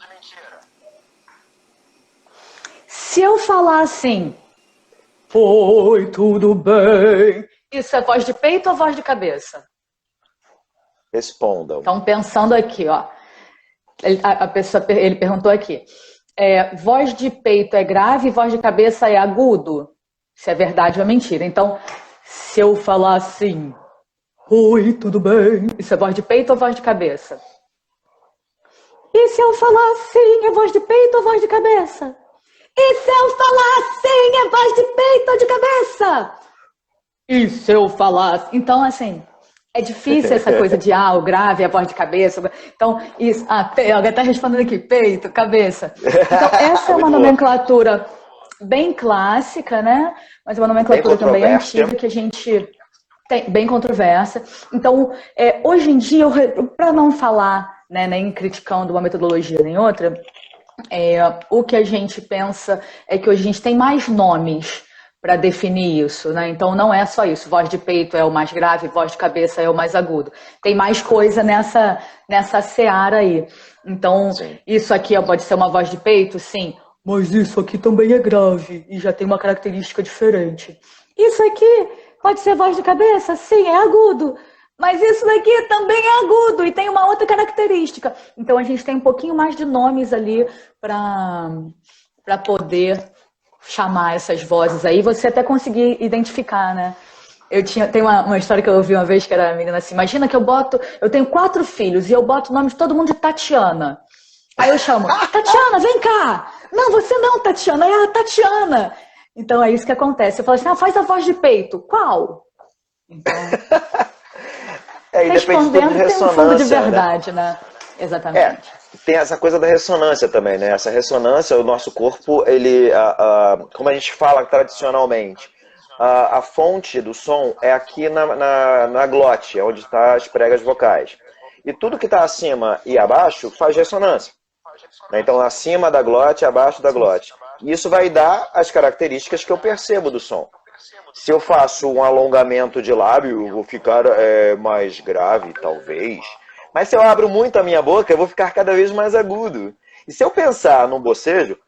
Se eu falar assim, foi tudo bem, isso é voz de peito ou voz de cabeça? Respondam. Então, pensando aqui, ó. Ele perguntou aqui. Voz de peito é grave e voz de cabeça é agudo? Se é verdade ou mentira. Então, se eu falar assim, oi, tudo bem? Isso é voz de peito ou voz de cabeça? E se eu falar assim, é voz de peito ou voz de cabeça? E se eu falar assim, é voz de peito ou de cabeça? E se eu falar assim? Então, assim, é difícil essa coisa de o grave, a voz de cabeça. Então, isso. Alguém está respondendo aqui, peito, cabeça. Então, essa é uma nomenclatura bem clássica, né? Mas é uma nomenclatura também antiga que a gente tem, bem controversa. Então, hoje em dia, para não falar, né, nem criticando uma metodologia nem outra, o que a gente pensa é que hoje a gente tem mais nomes para definir isso, né? Então não é só isso, voz de peito é o mais grave, voz de cabeça é o mais agudo. Tem mais coisa nessa seara aí. Então, sim, isso aqui pode ser uma voz de peito, sim, mas isso aqui também é grave e já tem uma característica diferente. Isso aqui pode ser voz de cabeça, sim, é agudo. Mas isso daqui também é agudo e tem uma outra característica. Então a gente tem um pouquinho mais de nomes ali para poder chamar essas vozes aí, você até conseguir identificar, né? Tem uma história que eu ouvi uma vez que era a menina assim, imagina que eu tenho 4 filhos e eu boto o nome de todo mundo de Tatiana. Aí eu chamo, Tatiana, vem cá! Não, você não, Tatiana, é a Tatiana. Então é isso que acontece. Eu falo assim, faz a voz de peito. Qual? Então... respondendo, tem um fundo de verdade, né? Exatamente. Tem essa coisa da ressonância também, né? Essa ressonância, o nosso corpo, ele, como a gente fala tradicionalmente, a fonte do som é aqui na glote, onde estão as pregas vocais. E tudo que está acima e abaixo faz ressonância. Então, acima da glote, abaixo da glote. E isso vai dar as características que eu percebo do som. Se eu faço um alongamento de lábio, eu vou ficar mais grave, talvez. Mas se eu abro muito a minha boca, eu vou ficar cada vez mais agudo. E se eu pensar num bocejo,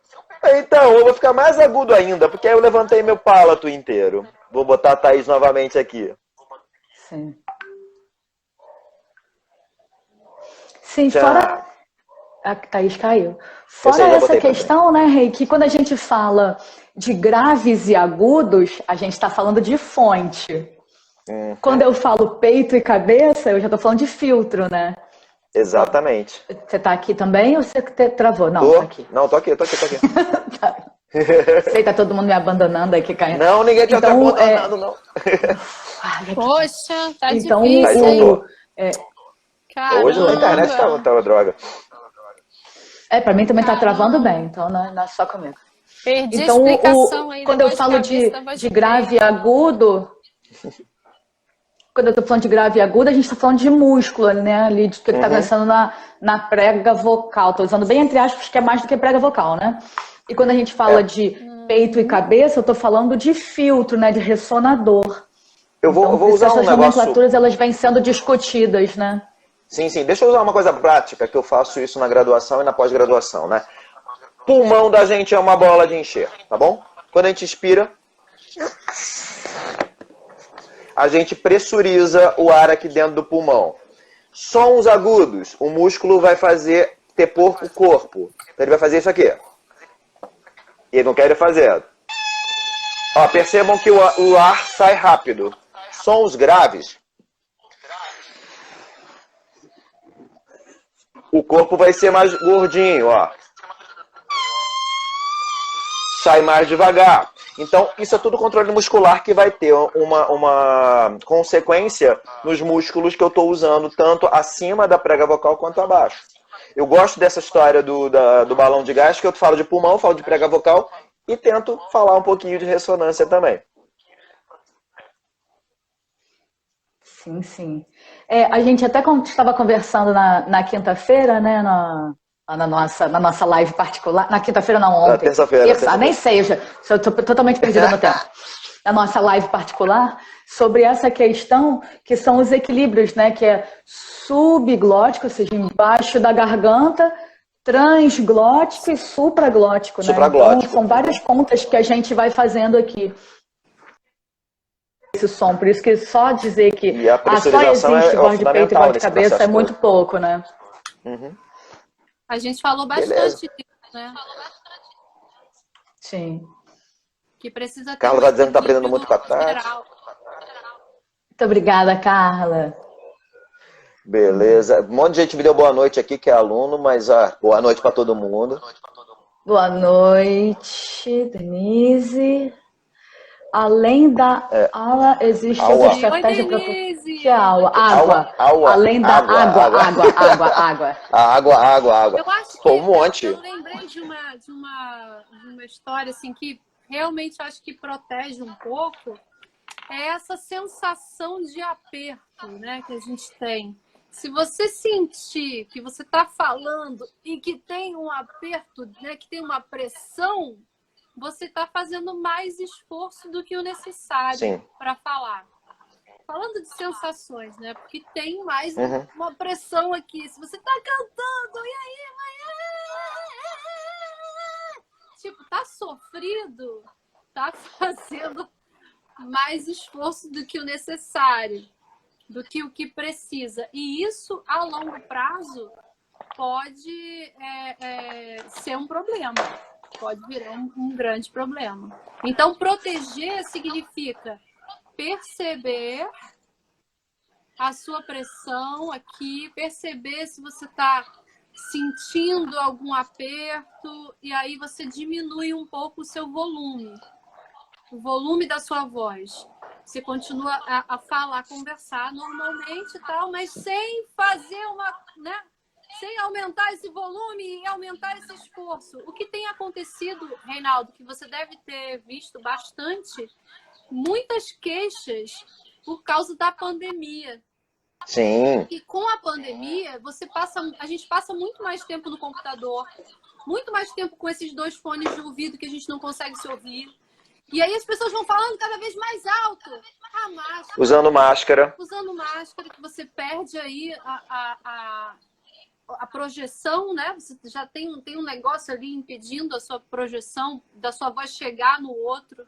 então eu vou ficar mais agudo ainda, porque aí eu levantei meu palato inteiro. Vou botar a Thaís novamente aqui. Sim. Sim, fora... A Thaís caiu. Fora essa questão, também, né, Rei, que quando a gente fala de graves e agudos, a gente está falando de fonte. Quando eu falo peito e cabeça, eu já estou falando de filtro, né? Exatamente. Você está aqui também ou você travou? Não, tá aqui. Não, tô aqui. Tá. Sei, tá todo mundo me abandonando aqui, caindo. Não, ninguém tá abandonando, não. Poxa, tá então, difícil. Hoje na internet tá droga. Pra mim também tá travando bem, então não é só comigo. Perdi então, a explicação aí. Quando eu falo de grave e agudo, Quando eu tô falando de grave e aguda, a gente tá falando de músculo, né? Ali, de que tá pensando na prega vocal. Tô usando bem entre aspas, que é mais do que prega vocal, né? E quando a gente fala de peito e cabeça, eu tô falando de filtro, né? De ressonador. Eu vou usar um essas negócio... nomenclaturas, elas vêm sendo discutidas, né? Sim, sim. Deixa eu usar uma coisa prática, que eu faço isso na graduação e na pós-graduação, né? Pulmão da gente é uma bola de encher, tá bom? Quando a gente inspira, a gente pressuriza o ar aqui dentro do pulmão. Sons agudos, o músculo vai fazer tepor o corpo. Então ele vai fazer isso aqui. E ele não quer fazer. Ó, percebam que o ar sai rápido. Sons graves, o corpo vai ser mais gordinho, ó. Sai mais devagar. Então, isso é tudo controle muscular que vai ter uma consequência nos músculos que eu estou usando, tanto acima da prega vocal quanto abaixo. Eu gosto dessa história do balão de gás, que eu falo de pulmão, falo de prega vocal e tento falar um pouquinho de ressonância também. Sim, sim. A gente até estava conversando na quinta-feira, né? Na nossa live particular. Na quinta-feira, não, ontem. Terça-feira. Nem sei, eu estou totalmente perdida no tempo. Na nossa live particular, sobre essa questão que são os equilíbrios, né? Que é subglótico, ou seja, embaixo da garganta, transglótico e supraglótico, né? Supraglótico. Então, são várias contas que a gente vai fazendo aqui. Esse som, por isso que só dizer que e a só existe voz de peito e voz de cabeça é muito todo. pouco, né? A gente falou bastante disso, né? Sim. Que precisa ter Carla tá dizendo que tá aprendendo muito com a Tati. Muito obrigada, Carla. Beleza. Um monte de gente me deu boa noite aqui, que é aluno, mas boa noite para todo mundo. Boa noite, Denise. Além da aula, existe outra estratégia para... Que é aula? Água. Além da água. Água. Eu acho que um monte. Eu lembrei de uma história assim que realmente acho que protege um pouco. É essa sensação de aperto, né, que a gente tem. Se você sentir que você está falando e que tem um aperto, né, que tem uma pressão, você está fazendo mais esforço do que o necessário para falar. Falando de sensações, né? Porque tem mais uma pressão aqui. Se você está cantando, e aí? Tipo, tá sofrido, tá fazendo mais esforço do que o necessário, do que o que precisa. E isso, a longo prazo, pode ser um problema. Pode virar um grande problema. Então, proteger significa perceber a sua pressão aqui, perceber se você está sentindo algum aperto, e aí você diminui um pouco o seu volume, o volume da sua voz. Você continua a falar, a conversar normalmente e tal, mas sem fazer né? Sem aumentar esse volume e aumentar esse esforço. O que tem acontecido, Reinaldo, que você deve ter visto bastante, muitas queixas por causa da pandemia. Sim. E com a pandemia, a gente passa muito mais tempo no computador, muito mais tempo com esses 2 fones de ouvido que a gente não consegue se ouvir. E aí as pessoas vão falando cada vez mais alto. A máscara. Usando máscara, que você perde aí a projeção, né? Você já tem um negócio ali impedindo a sua projeção, da sua voz chegar no outro.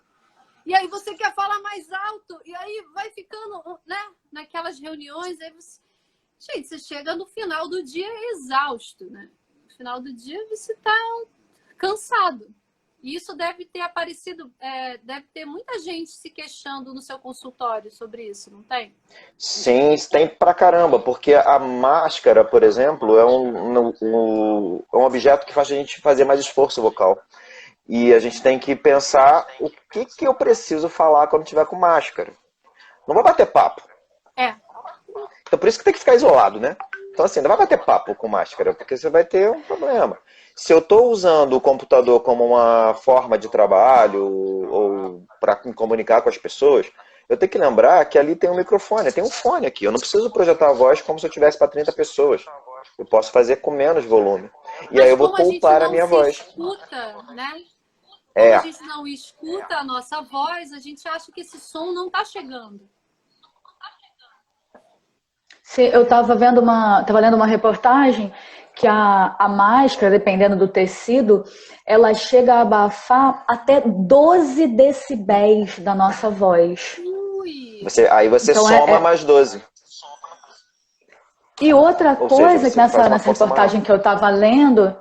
E aí você quer falar mais alto, e aí vai ficando, né? Naquelas reuniões, aí você chega no final do dia exausto, né? No final do dia você está cansado. E isso deve ter aparecido, deve ter muita gente se queixando no seu consultório sobre isso, não tem? Sim, tem pra caramba, porque a máscara, por exemplo, é um objeto que faz a gente fazer mais esforço vocal. E a gente tem que pensar o que eu preciso falar quando tiver com máscara. Não vai bater papo. Então por isso que tem que ficar isolado, né? Então assim, não vai bater papo com máscara, porque você vai ter um problema. Se eu estou usando o computador como uma forma de trabalho ou para me comunicar com as pessoas, eu tenho que lembrar que ali tem um microfone, tem um fone aqui. Eu não preciso projetar a voz como se eu tivesse para 30 pessoas. Eu posso fazer com menos volume. E aí eu vou poupar a minha voz. Escuta, né? É. Como a gente não escuta a nossa voz, a gente acha que esse som não está chegando. Eu estava lendo uma reportagem que a máscara, dependendo do tecido, ela chega a abafar até 12 decibéis da nossa voz. Ui. Aí você Então, soma mais 12. E outra Ou coisa seja, que nessa reportagem maior. que eu estava lendo,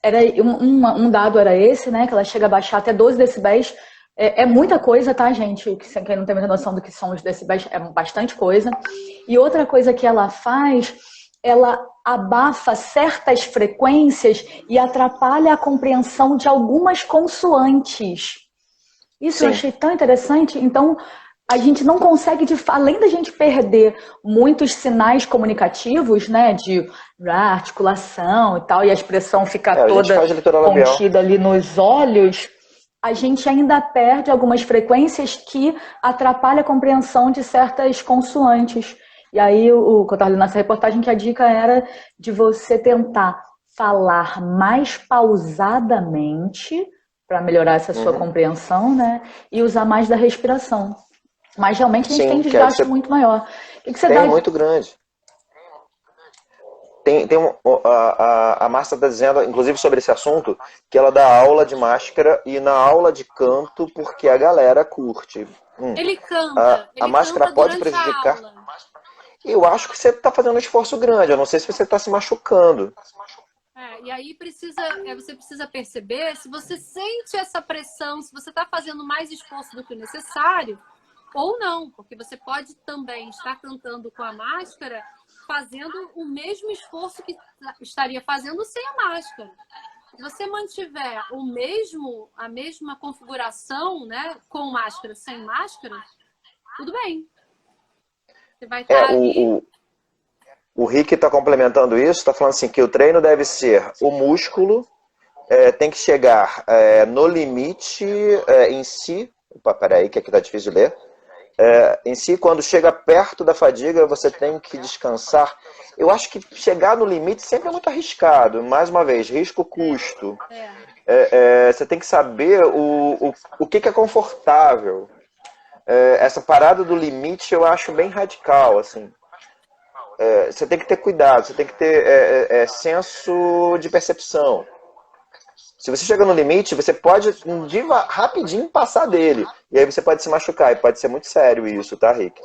era um dado era esse, né? Que ela chega a baixar até 12 decibéis. É muita coisa, tá, gente? Quem não tem muita noção do que são os decibéis, é bastante coisa. E outra coisa que ela faz, ela abafa certas frequências e atrapalha a compreensão de algumas consoantes. Isso eu achei tão interessante. Então, a gente não consegue, além da gente perder muitos sinais comunicativos, né, de articulação e tal, e a expressão ficar toda contida ali nos olhos, a gente ainda perde algumas frequências que atrapalham a compreensão de certas consoantes. E aí, o que eu estava lendo nessa reportagem, que a dica era de você tentar falar mais pausadamente para melhorar essa sua compreensão, né? E usar mais da respiração. Mas realmente a gente tem desgaste muito maior. O que você dá? Muito grande. A Márcia está dizendo, inclusive sobre esse assunto, que ela dá aula de máscara e na aula de canto porque a galera curte. Ele canta. A máscara canta pode prejudicar. Eu acho que você está fazendo um esforço grande. Eu não sei se você está se machucando. E aí você precisa perceber se você sente essa pressão, se você está fazendo mais esforço do que o necessário ou não, porque você pode também estar cantando com a máscara fazendo o mesmo esforço que estaria fazendo sem a máscara. Se você mantiver a mesma configuração, né, com máscara, sem máscara, tudo bem. Você vai estar ali... O Rick está complementando isso, está falando assim que o treino deve ser o músculo, tem que chegar no limite em si. Opa, peraí, que aqui está difícil de ler. Em si, quando chega perto da fadiga, você tem que descansar. Eu acho que chegar no limite sempre é muito arriscado. Mais uma vez, risco-custo. Você tem que saber o que é confortável. Essa parada do limite eu acho bem radical, assim. Você tem que ter cuidado, você tem que ter senso de percepção. Se você chega no limite, você pode rapidinho passar dele. E aí você pode se machucar, e pode ser muito sério isso, tá, Rick?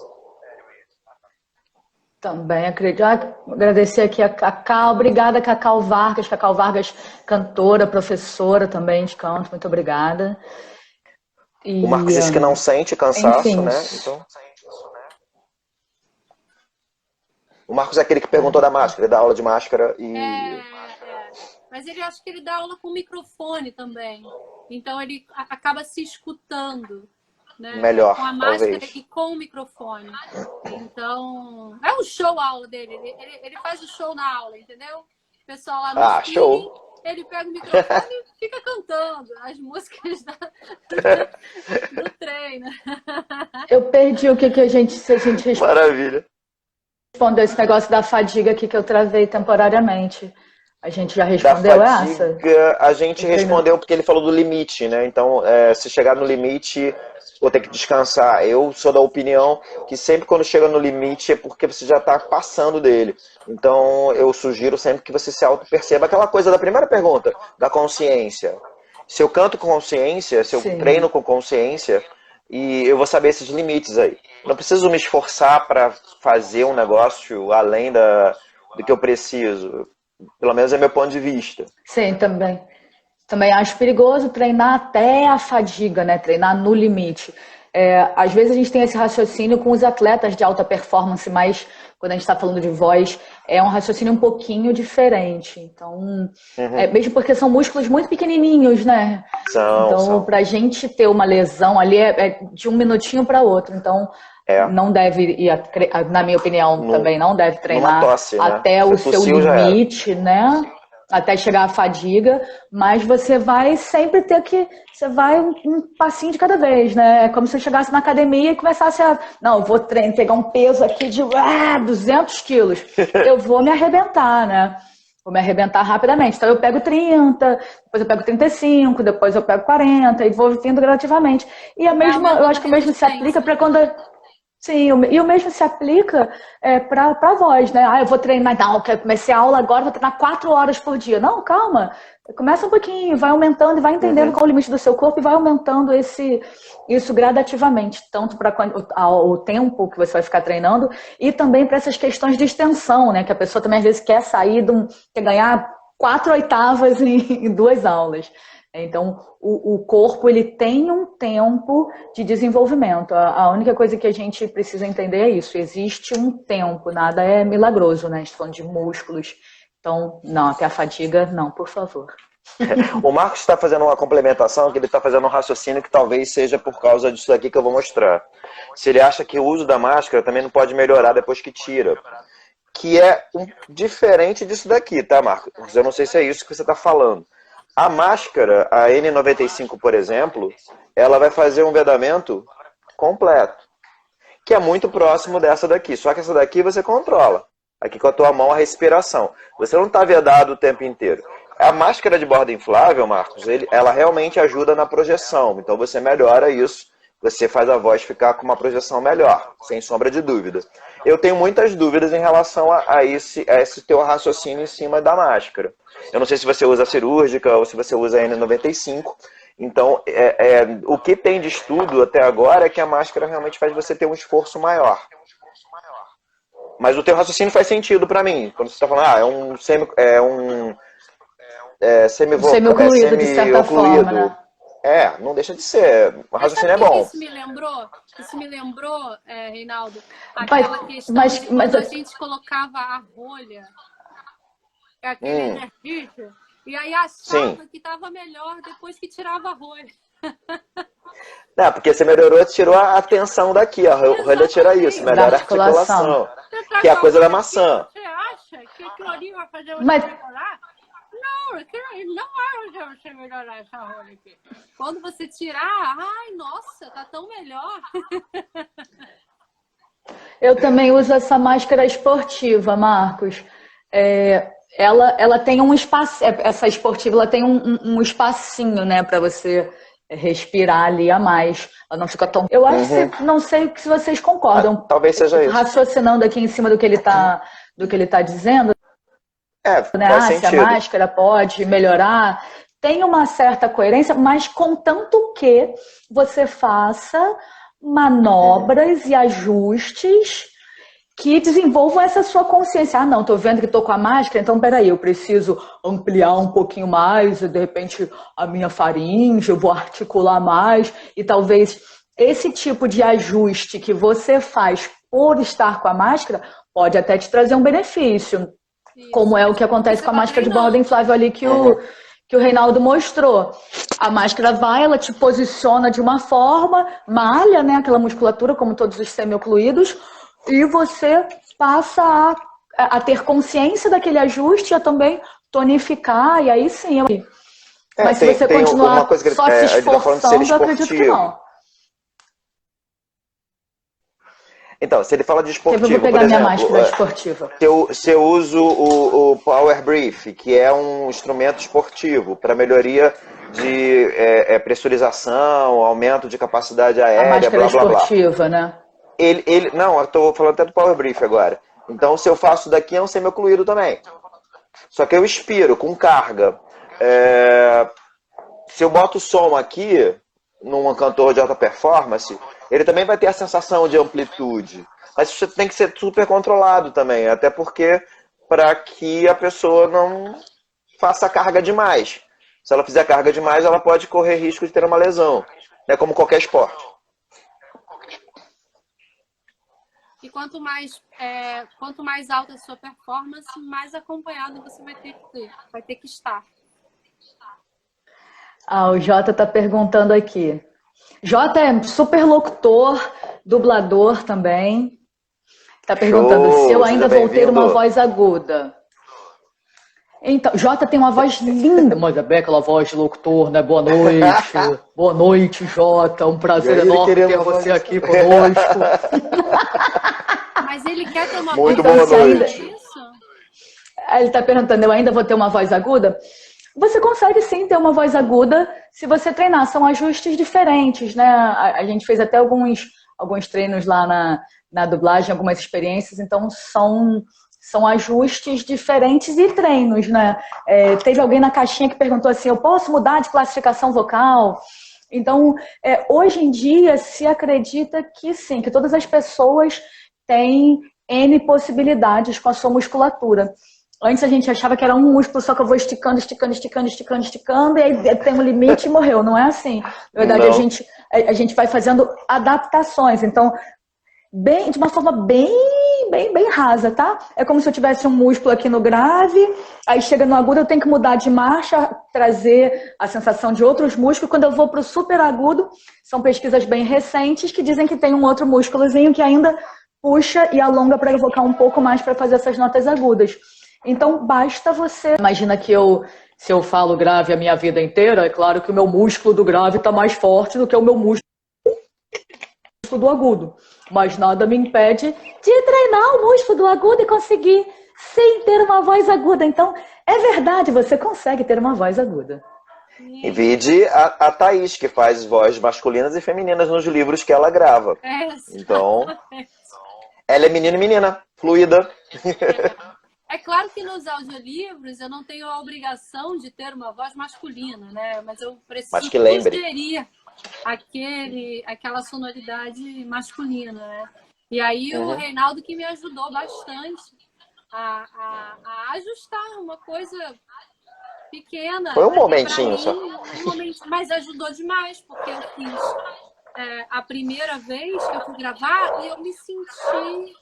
Também acredito. Agradecer aqui a Cacau. Obrigada, Cacau Vargas. Cacau Vargas, cantora, professora também de canto. Muito obrigada. O Marcos disse que não sente cansaço, enfim, né? Então... O Marcos é aquele que perguntou da máscara, ele dá aula de máscara e... Mas ele acha que ele dá aula com microfone também. Então ele acaba se escutando, né? Melhor, com a máscara talvez. E com o microfone. Então, é um show a aula dele. Ele faz o show na aula, entendeu? O pessoal lá no spinning, show. Ele pega o microfone e fica cantando as músicas do treino. Eu perdi o que a gente Maravilha. Respondeu esse negócio da fadiga aqui que eu travei temporariamente. A gente já respondeu essa? A gente respondeu porque ele falou do limite, né? Então, se chegar no limite, vou ter que descansar. Eu sou da opinião que sempre quando chega no limite é porque você já está passando dele. Então, eu sugiro sempre que você se auto-perceba. Aquela coisa da primeira pergunta, da consciência. Se eu canto com consciência, se eu treino com consciência, e eu vou saber esses limites aí. Não preciso me esforçar para fazer um negócio além do que eu preciso. Pelo menos é meu ponto de vista. Sim, também. Também acho perigoso treinar até a fadiga, né? Treinar no limite. Às vezes a gente tem esse raciocínio com os atletas de alta performance, mas quando a gente está falando de voz, é um raciocínio um pouquinho diferente. Então, mesmo porque são músculos muito pequenininhos, né? Então, para a gente ter uma lesão ali, é de um minutinho para outro. Então, não deve, na minha opinião, também não deve treinar tosse, até né? o seu limite, né? até chegar à fadiga, mas você vai sempre ter que, você vai um passinho de cada vez, né? É como se você chegasse na academia e começasse a, não, eu vou pegar um peso aqui de 200 quilos, eu vou me arrebentar, né? Vou me arrebentar rapidamente. Então eu pego 30, depois eu pego 35, depois eu pego 40 e vou vindo gradativamente. E a mesma, eu acho que o mesmo se aplica para quando... Sim, e o mesmo se aplica para a voz, né? Ah, eu vou treinar, não, eu comecei a aula agora, vou treinar 4 horas por dia. Não, calma, começa um pouquinho, vai aumentando e vai entendendo qual é o limite do seu corpo e vai aumentando isso gradativamente, tanto para o tempo que você vai ficar treinando e também para essas questões de extensão, né? Que a pessoa também às vezes quer sair, quer ganhar 4 oitavas em 2 aulas. Então, o corpo ele tem um tempo de desenvolvimento. A única coisa que a gente precisa entender é isso. Existe um tempo, nada é milagroso, né? A gente está falando de músculos. Então, não, até a fadiga, não, por favor. O Marcos está fazendo uma complementação, que ele está fazendo um raciocínio que talvez seja por causa disso daqui que eu vou mostrar. Se ele acha que o uso da máscara também não pode melhorar depois que tira. Que é diferente disso daqui, tá, Marcos? Eu não sei se é isso que você está falando. A máscara, a N95, por exemplo, ela vai fazer um vedamento completo, que é muito próximo dessa daqui. Só que essa daqui você controla. Aqui com a tua mão a respiração. Você não está vedado o tempo inteiro. A máscara de borda inflável, Marcos, ela realmente ajuda na projeção. Então você melhora isso. Você faz a voz ficar com uma projeção melhor, sem sombra de dúvida. Eu tenho muitas dúvidas em relação a esse teu raciocínio em cima da máscara. Eu não sei se você usa a cirúrgica ou se você usa a N95. Então, o que tem de estudo até agora é que a máscara realmente faz você ter um esforço maior. Mas o teu raciocínio faz sentido para mim. Quando você está falando, semi-ocluído, de certa forma, né? Não deixa de ser. O raciocínio é bom. Isso me lembrou, Reinaldo, aquela questão de quando a gente colocava a rolha, aquele exercício, e aí achava que estava melhor depois que tirava a rolha. Não, porque você melhorou, tirou a tensão daqui, a rolha tira isso, melhora a articulação, que é a coisa da maçã. Você acha que aquilo ali vai fazer você melhorar? Não, não vai você melhorar essa rolha aqui. Quando você tirar, ai, nossa, tá tão melhor. Eu também uso essa máscara esportiva, Marcos. Ela tem um espaço, essa esportiva, ela tem um espacinho, né, para você respirar ali a mais. Ela não fica tão... Eu acho que, não sei se vocês concordam. Talvez seja isso. Raciocinando aqui em cima do que ele tá dizendo, né? Se a máscara pode melhorar, tem uma certa coerência, mas contanto que você faça manobras e ajustes que desenvolvam essa sua consciência. Ah, não, tô vendo que tô com a máscara, então peraí, eu preciso ampliar um pouquinho mais, de repente a minha faringe, eu vou articular mais, e talvez esse tipo de ajuste que você faz por estar com a máscara pode até te trazer um benefício. Isso. Como é o que acontece com a máscara de borda inflável ali que o Reinaldo mostrou. A máscara ela te posiciona de uma forma, malha, né, aquela musculatura, como todos os semi-ocluídos, e você passa a ter consciência daquele ajuste e a também tonificar, e aí sim. Mas se você continuar só se esforçando, eu acredito que não. Então, se ele fala de esportivo, eu vou pegar minha máscara esportiva. Se eu uso o Power Brief, que é um instrumento esportivo para melhoria de pressurização, aumento de capacidade aérea, a máscara blá, blá, blá. Esportiva, né? Não, eu estou falando até do Power Brief agora. Então, se eu faço daqui, é um semi-ocluído também. Só que eu expiro com carga. Se eu boto o som aqui, num cantor de alta performance, ele também vai ter a sensação de amplitude. Mas isso tem que ser super controlado também, até porque para que a pessoa não faça carga demais. Se ela fizer carga demais, ela pode correr risco de ter uma lesão. É como qualquer esporte. E quanto mais alta a sua performance, mais acompanhado você vai ter que estar. O Jota está perguntando aqui. Jota é super locutor, dublador também. Está perguntando se eu ainda vou ter uma voz aguda. Então, Jota tem uma voz linda, mas é bem aquela voz de locutor, né? Boa noite. Boa noite, Jota. Um prazer enorme ter você aqui conosco. Mas ele quer ter uma Muito voz boa aguda, noite. é isso? Ele está perguntando, eu ainda vou ter uma voz aguda? Você consegue sim ter uma voz aguda se você treinar. São ajustes diferentes, né? A gente fez até alguns treinos lá na dublagem, algumas experiências, então são ajustes diferentes e treinos, né? Teve alguém na caixinha que perguntou assim, eu posso mudar de classificação vocal? Então, hoje em dia se acredita que sim, que todas as pessoas têm N possibilidades com a sua musculatura. Antes a gente achava que era um músculo, só que eu vou esticando, e aí tem um limite e morreu. Não é assim. Na verdade, a gente vai fazendo adaptações. Então, de uma forma bem rasa, tá? É como se eu tivesse um músculo aqui no grave, aí chega no agudo, eu tenho que mudar de marcha, trazer a sensação de outros músculos. Quando eu vou para o super agudo, são pesquisas bem recentes que dizem que tem um outro músculozinho que ainda puxa e alonga para evocar um pouco mais para fazer essas notas agudas. Então, basta você... Imagina que se eu falo grave a minha vida inteira, é claro que o meu músculo do grave está mais forte do que o meu músculo do agudo. Mas nada me impede de treinar o músculo do agudo e conseguir sem ter uma voz aguda. Então, é verdade, você consegue ter uma voz aguda. E vide a Thaís, que faz vozes masculinas e femininas nos livros que ela grava. Então, ela é menina, fluida. É claro que nos audiolivros eu não tenho a obrigação de ter uma voz masculina, né? Mas eu preciso sugerir aquela sonoridade masculina, né? E aí o Reinaldo que me ajudou bastante a ajustar uma coisa pequena. Foi um momentinho só. Mas ajudou demais, porque eu fiz a primeira vez que eu fui gravar e eu me senti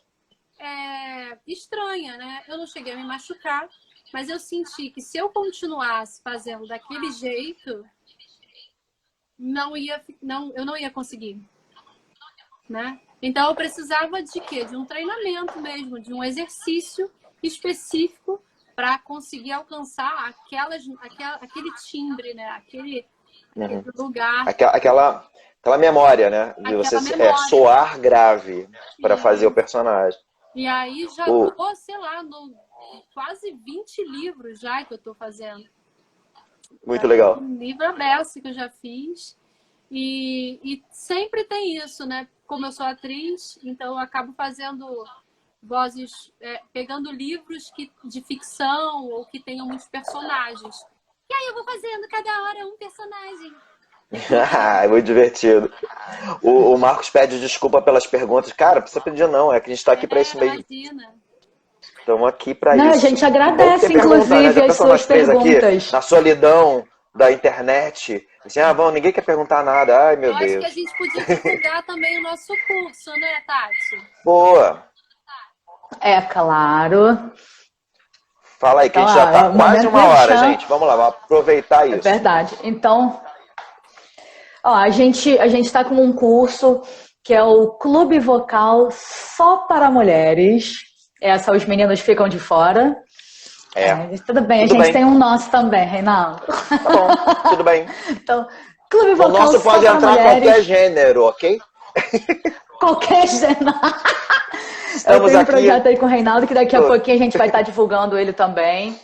estranha, né? Eu não cheguei a me machucar, mas eu senti que se eu continuasse fazendo daquele jeito, eu não ia conseguir, né? Então eu precisava de quê? De um treinamento mesmo, de um exercício específico para conseguir alcançar aquele timbre, né? Aquele lugar. Aquela memória, né? De você soar grave para fazer o personagem. E aí já tô, sei lá, no quase 20 livros já que eu tô fazendo. Muito legal. Um livro aberto que eu já fiz. E sempre tem isso, né? Como eu sou atriz, então eu acabo fazendo vozes, pegando livros de ficção ou que tenham muitos personagens. E aí eu vou fazendo cada hora um personagem. É muito divertido. O Marcos pede desculpa pelas perguntas. Cara, precisa pedir não, é que a gente tá aqui para isso mesmo. Imagina. Estamos aqui para isso. A gente agradece, inclusive, as suas perguntas. Aqui, na solidão da internet. Assim, ninguém quer perguntar nada. Ai, meu Deus. Eu acho que a gente podia divulgar também o nosso curso, né, Tati? Boa. É claro. Fala aí, que a gente já tá quase uma hora, gente. Vamos lá, vamos aproveitar isso. É verdade. Então, a gente está com um curso que é o Clube Vocal só para mulheres. Essa os meninos ficam de fora. Tudo bem, a gente tem um nosso também, Reinaldo. Tá bom, tudo bem. Então, Clube Vocal o nosso só pode para entrar mulheres. qualquer gênero, ok? Qualquer gênero. Estamos eu tenho aqui. Um projeto aí com o Reinaldo que daqui a pouquinho a gente vai estar divulgando ele também.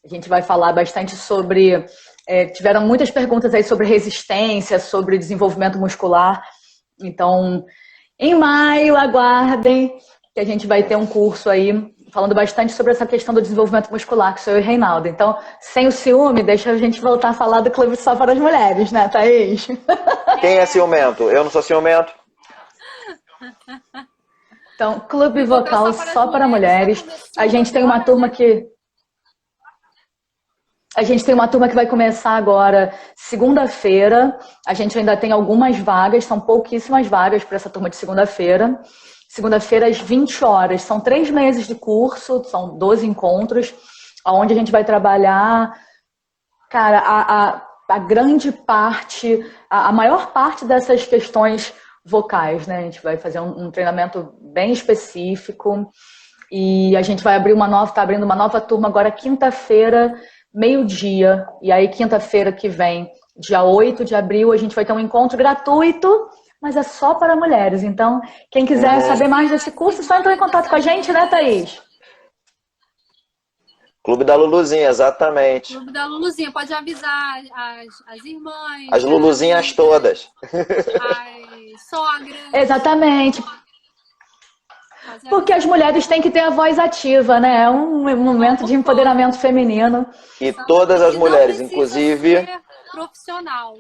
A gente vai falar bastante sobre... tiveram muitas perguntas aí sobre resistência, sobre desenvolvimento muscular. Então, em maio, aguardem que a gente vai ter um curso aí falando bastante sobre essa questão do desenvolvimento muscular, que sou eu e o Reinaldo. Então, sem o ciúme, deixa a gente voltar a falar do Clube só para as mulheres, né, Thaís? Quem é ciumento? Eu não sou ciumento. Então, Clube Vocal só para mulheres. A gente tem uma turma que... A gente tem uma turma que vai começar agora, segunda-feira. A gente ainda tem algumas vagas, são pouquíssimas vagas para essa turma de segunda-feira. Segunda-feira, às 20 horas. São 3 meses de curso, são 12 encontros, onde a gente vai trabalhar, cara, a grande parte, a maior parte dessas questões vocais, né? A gente vai fazer um treinamento bem específico E a gente vai abrir tá abrindo uma nova turma agora quinta-feira, meio-dia. E aí, quinta-feira que vem, dia 8 de abril, a gente vai ter um encontro gratuito, mas é só para mulheres. Então, quem quiser saber mais desse curso, é só entrar em contato com a gente, né, Thaís? Clube da Luluzinha, exatamente. Clube da Luluzinha, pode avisar as irmãs. As Luluzinhas todas. As sogras. Exatamente. Porque as mulheres têm que ter a voz ativa, né? É um momento de empoderamento feminino. E todas as mulheres, não inclusive... ser profissional.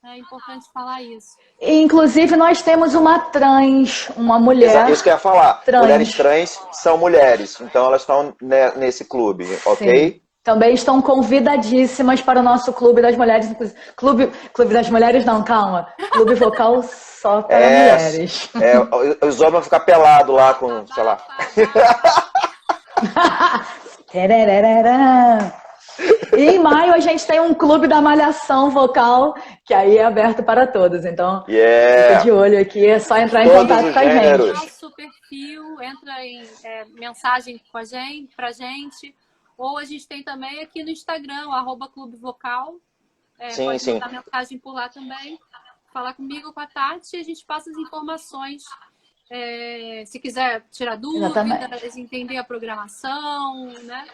É importante falar isso. E, inclusive, nós temos uma trans, uma mulher. Isso que eu ia falar. Trans. Mulheres trans são mulheres, então elas estão nesse clube, ok? Sim. Também estão convidadíssimas para o nosso Clube das Mulheres. Clube das Mulheres não, calma. Clube vocal só para mulheres. Os homens vão ficar pelados lá com, sei lá. E em maio a gente tem um clube da malhação vocal, que aí é aberto para todos. Então, fica de olho aqui, é só entrar em contato com a gente. Nosso perfil, entra em mensagem com a gente, pra gente. Ou a gente tem também aqui no Instagram, @Clube Vocal. Pode mandar mensagem por lá também. Falar comigo, com a Tati, e a gente passa as informações. Se quiser tirar dúvidas, entender a programação, né?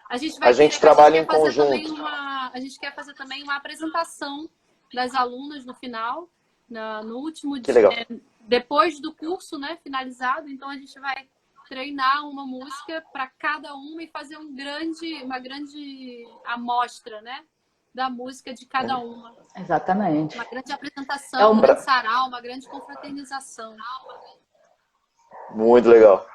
A gente trabalha em conjunto. A gente quer fazer também uma apresentação das alunas no final, no último dia, depois do curso, né, finalizado. Então a gente vai treinar uma música para cada uma e fazer uma grande amostra, né, da música de cada uma. Exatamente. Uma grande apresentação, um grande sarau, uma grande confraternização. Muito legal.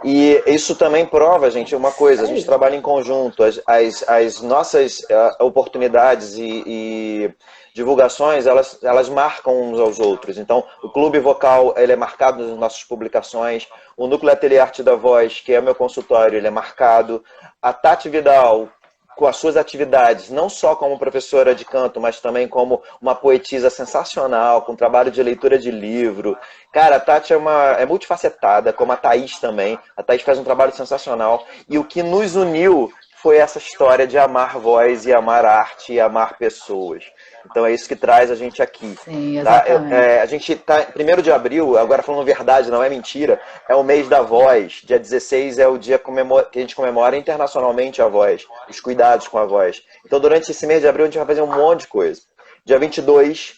E isso também prova, gente, uma coisa, a gente trabalha em conjunto, as nossas oportunidades e divulgações, elas marcam uns aos outros. Então, o Clube Vocal, ele é marcado nas nossas publicações, o Núcleo Ateliê Arte da Voz, que é o meu consultório, ele é marcado, a Tati Vidal, com as suas atividades, não só como professora de canto, mas também como uma poetisa sensacional, com trabalho de leitura de livro. Cara, a Tati é multifacetada, como a Thaís também. A Thaís faz um trabalho sensacional. E o que nos uniu foi essa história de amar voz e amar arte e amar pessoas. Então é isso que traz a gente aqui. Sim, exatamente. A gente está 1º de abril, agora falando verdade, não é mentira, é o mês da voz. Dia 16 é o dia que a gente comemora internacionalmente a voz, os cuidados com a voz. Então durante esse mês de abril a gente vai fazer um monte de coisa. Dia 22,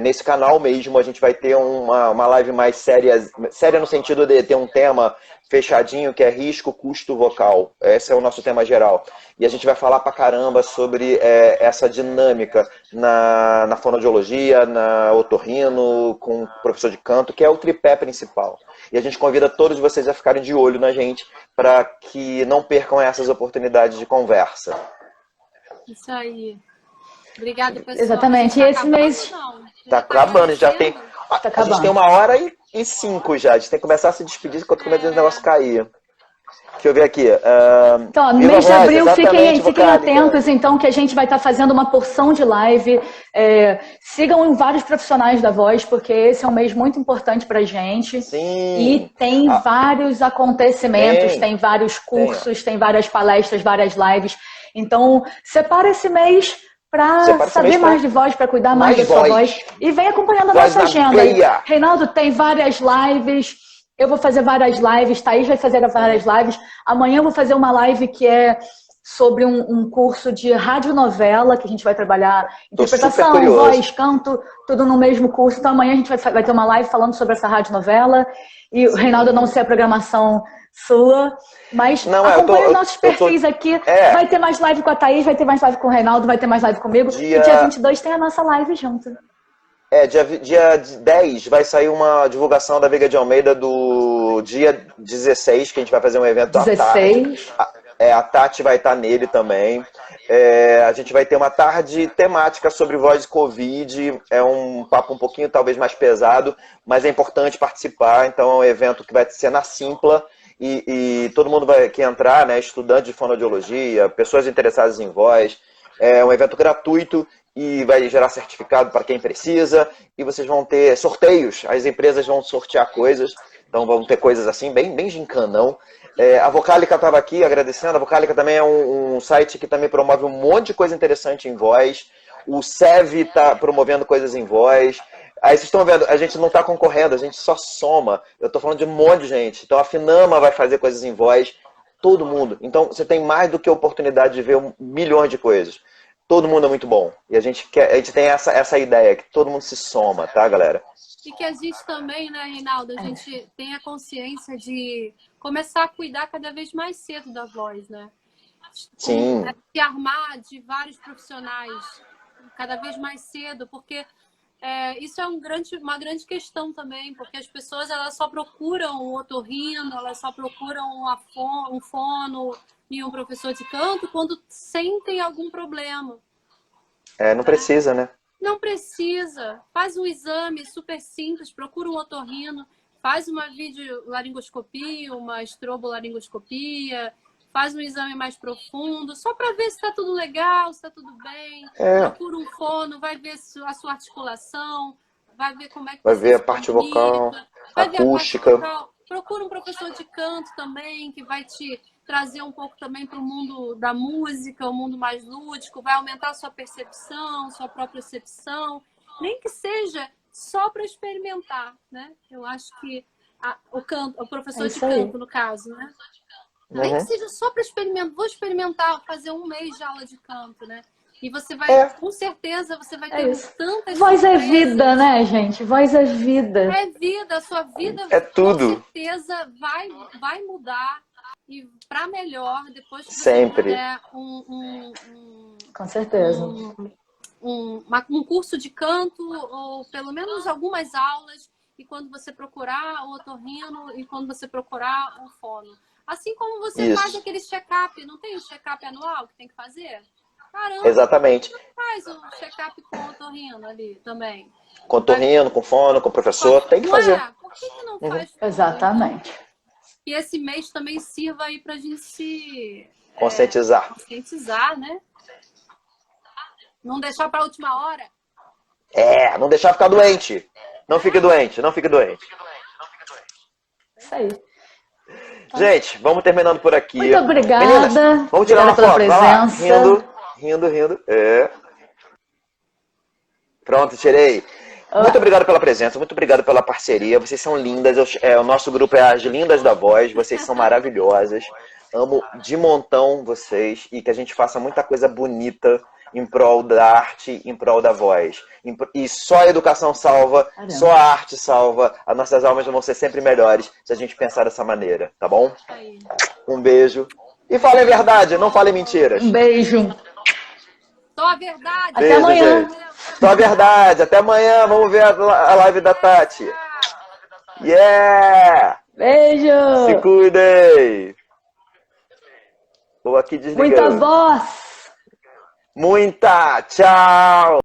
nesse canal mesmo, a gente vai ter uma live mais séria no sentido de ter um tema fechadinho, que é risco, custo vocal. Esse é o nosso tema geral. E a gente vai falar pra caramba sobre essa dinâmica na fonoaudiologia, na otorrino, com o professor de canto, que é o tripé principal. E a gente convida todos vocês a ficarem de olho na gente, para que não percam essas oportunidades de conversa. Isso aí. Obrigada, pessoal. Exatamente. E esse mês... Tá acabando, já tem... A gente tem 1h05 já. A gente tem que começar a se despedir enquanto começa o negócio cair. Deixa eu ver aqui. Então, no mês de abril, fiquem atentos, então, que a gente vai estar fazendo uma porção de live. Sigam vários profissionais da voz, porque esse é um mês muito importante pra gente. Sim. E tem vários acontecimentos, tem vários cursos, tem várias palestras, várias lives. Então, separa esse mês para saber mais de voz, para cuidar mais da sua voz. E vem acompanhando a nossa agenda. Reinaldo tem várias lives, eu vou fazer várias lives, Thaís vai fazer várias lives. Amanhã eu vou fazer uma live que é sobre um curso de radionovela, que a gente vai trabalhar interpretação, voz, canto, tudo no mesmo curso. Então amanhã a gente vai ter uma live falando sobre essa radionovela. E o Reinaldo, eu não sei a programação sua, mas acompanhe os nossos perfis aqui. Vai ter mais live com a Thaís, vai ter mais live com o Reinaldo, vai ter mais live comigo. E dia 22 tem a nossa live junto. Dia 10 vai sair uma divulgação da Veiga de Almeida do dia 16, que a gente vai fazer um evento 16. à tarde. A Tati vai estar nele também. A gente vai ter uma tarde temática sobre voz e Covid. É um papo um pouquinho talvez mais pesado, mas é importante participar. Então é um evento que vai ser na Simpla. E todo mundo vai aqui entrar, né? Estudante de fonoaudiologia, pessoas interessadas em voz. É um evento gratuito e vai gerar certificado para quem precisa. E vocês vão ter sorteios. As empresas vão sortear coisas. Então vão ter coisas assim, bem gincanão. A Vocalica estava aqui agradecendo. A Vocalica também é um site que também promove um monte de coisa interessante em voz. O SEV está promovendo coisas em voz. Aí vocês estão vendo, a gente não está concorrendo, a gente só soma. Eu estou falando de um monte de gente. Então a Finama vai fazer coisas em voz. Todo mundo. Então você tem mais do que oportunidade de ver milhões de coisas. Todo mundo é muito bom. E a gente tem essa ideia, que todo mundo se soma, tá, galera? E que a gente também, né, Reinaldo, a gente tem a consciência de começar a cuidar cada vez mais cedo da voz, né? Sim. Se armar de vários profissionais cada vez mais cedo, porque isso é uma grande questão também, porque as pessoas elas só procuram um otorrino, elas só procuram um fono e um professor de canto quando sentem algum problema. Não precisa, né? Não precisa. Faz um exame super simples, procura um otorrino, faz uma videolaringoscopia, uma estrobolaringoscopia, faz um exame mais profundo, só para ver se está tudo legal, se está tudo bem. Procura um fono, vai ver a sua articulação, vai ver como é que vai você ver a se parte comunica, vocal, vai ver acústica. a parte vocal. Procura um professor de canto também, que vai te trazer um pouco também para o mundo da música, o mundo mais lúdico, vai aumentar a sua percepção, sua propriocepção, nem que seja só para experimentar, né? Eu acho que o professor de canto, no caso, né? Nem que seja só para experimentar, vou experimentar, fazer um mês de aula de canto, né? E você vai, com certeza, você vai ter tantas Voz é surpresas. vida, né, gente? Voz é vida. É vida, a sua vida tudo. Com certeza vai mudar e para melhor depois que Sempre. você fizer Com certeza. um curso de canto ou pelo menos algumas aulas e quando você procurar o otorrino e quando você procurar o fono. Assim como você faz aquele check-up, não tem um check-up anual que tem que fazer? Caramba, Exatamente. faz um check-up com o otorrino ali também. Com otorrino, com fono, com professor, tem que fazer. Por que não faz? Exatamente. E esse mês também sirva aí pra gente se conscientizar, né? Não deixar pra última hora. Não deixar ficar doente. Não fique doente, não fique doente. Isso aí. Gente, vamos terminando por aqui. Muito obrigada. Meninas, vamos tirar uma foto. Presença. Rindo. Pronto, tirei. Muito obrigado pela presença, muito obrigado pela parceria. Vocês são lindas. O nosso grupo é As Lindas da Voz. Vocês são maravilhosas. Amo de montão vocês. E que a gente faça muita coisa bonita em prol da arte, em prol da voz. E só a educação salva, só a arte salva. As nossas almas vão ser sempre melhores se a gente pensar dessa maneira, tá bom? Um beijo. E fale a verdade, não fale mentiras. Um beijo. Só a verdade. Até amanhã. Gente. Só a verdade. Até amanhã. Vamos ver a live da Tati. Yeah! Beijo. Se cuidem. Vou aqui desligando. Muita voz. Muita. Tchau.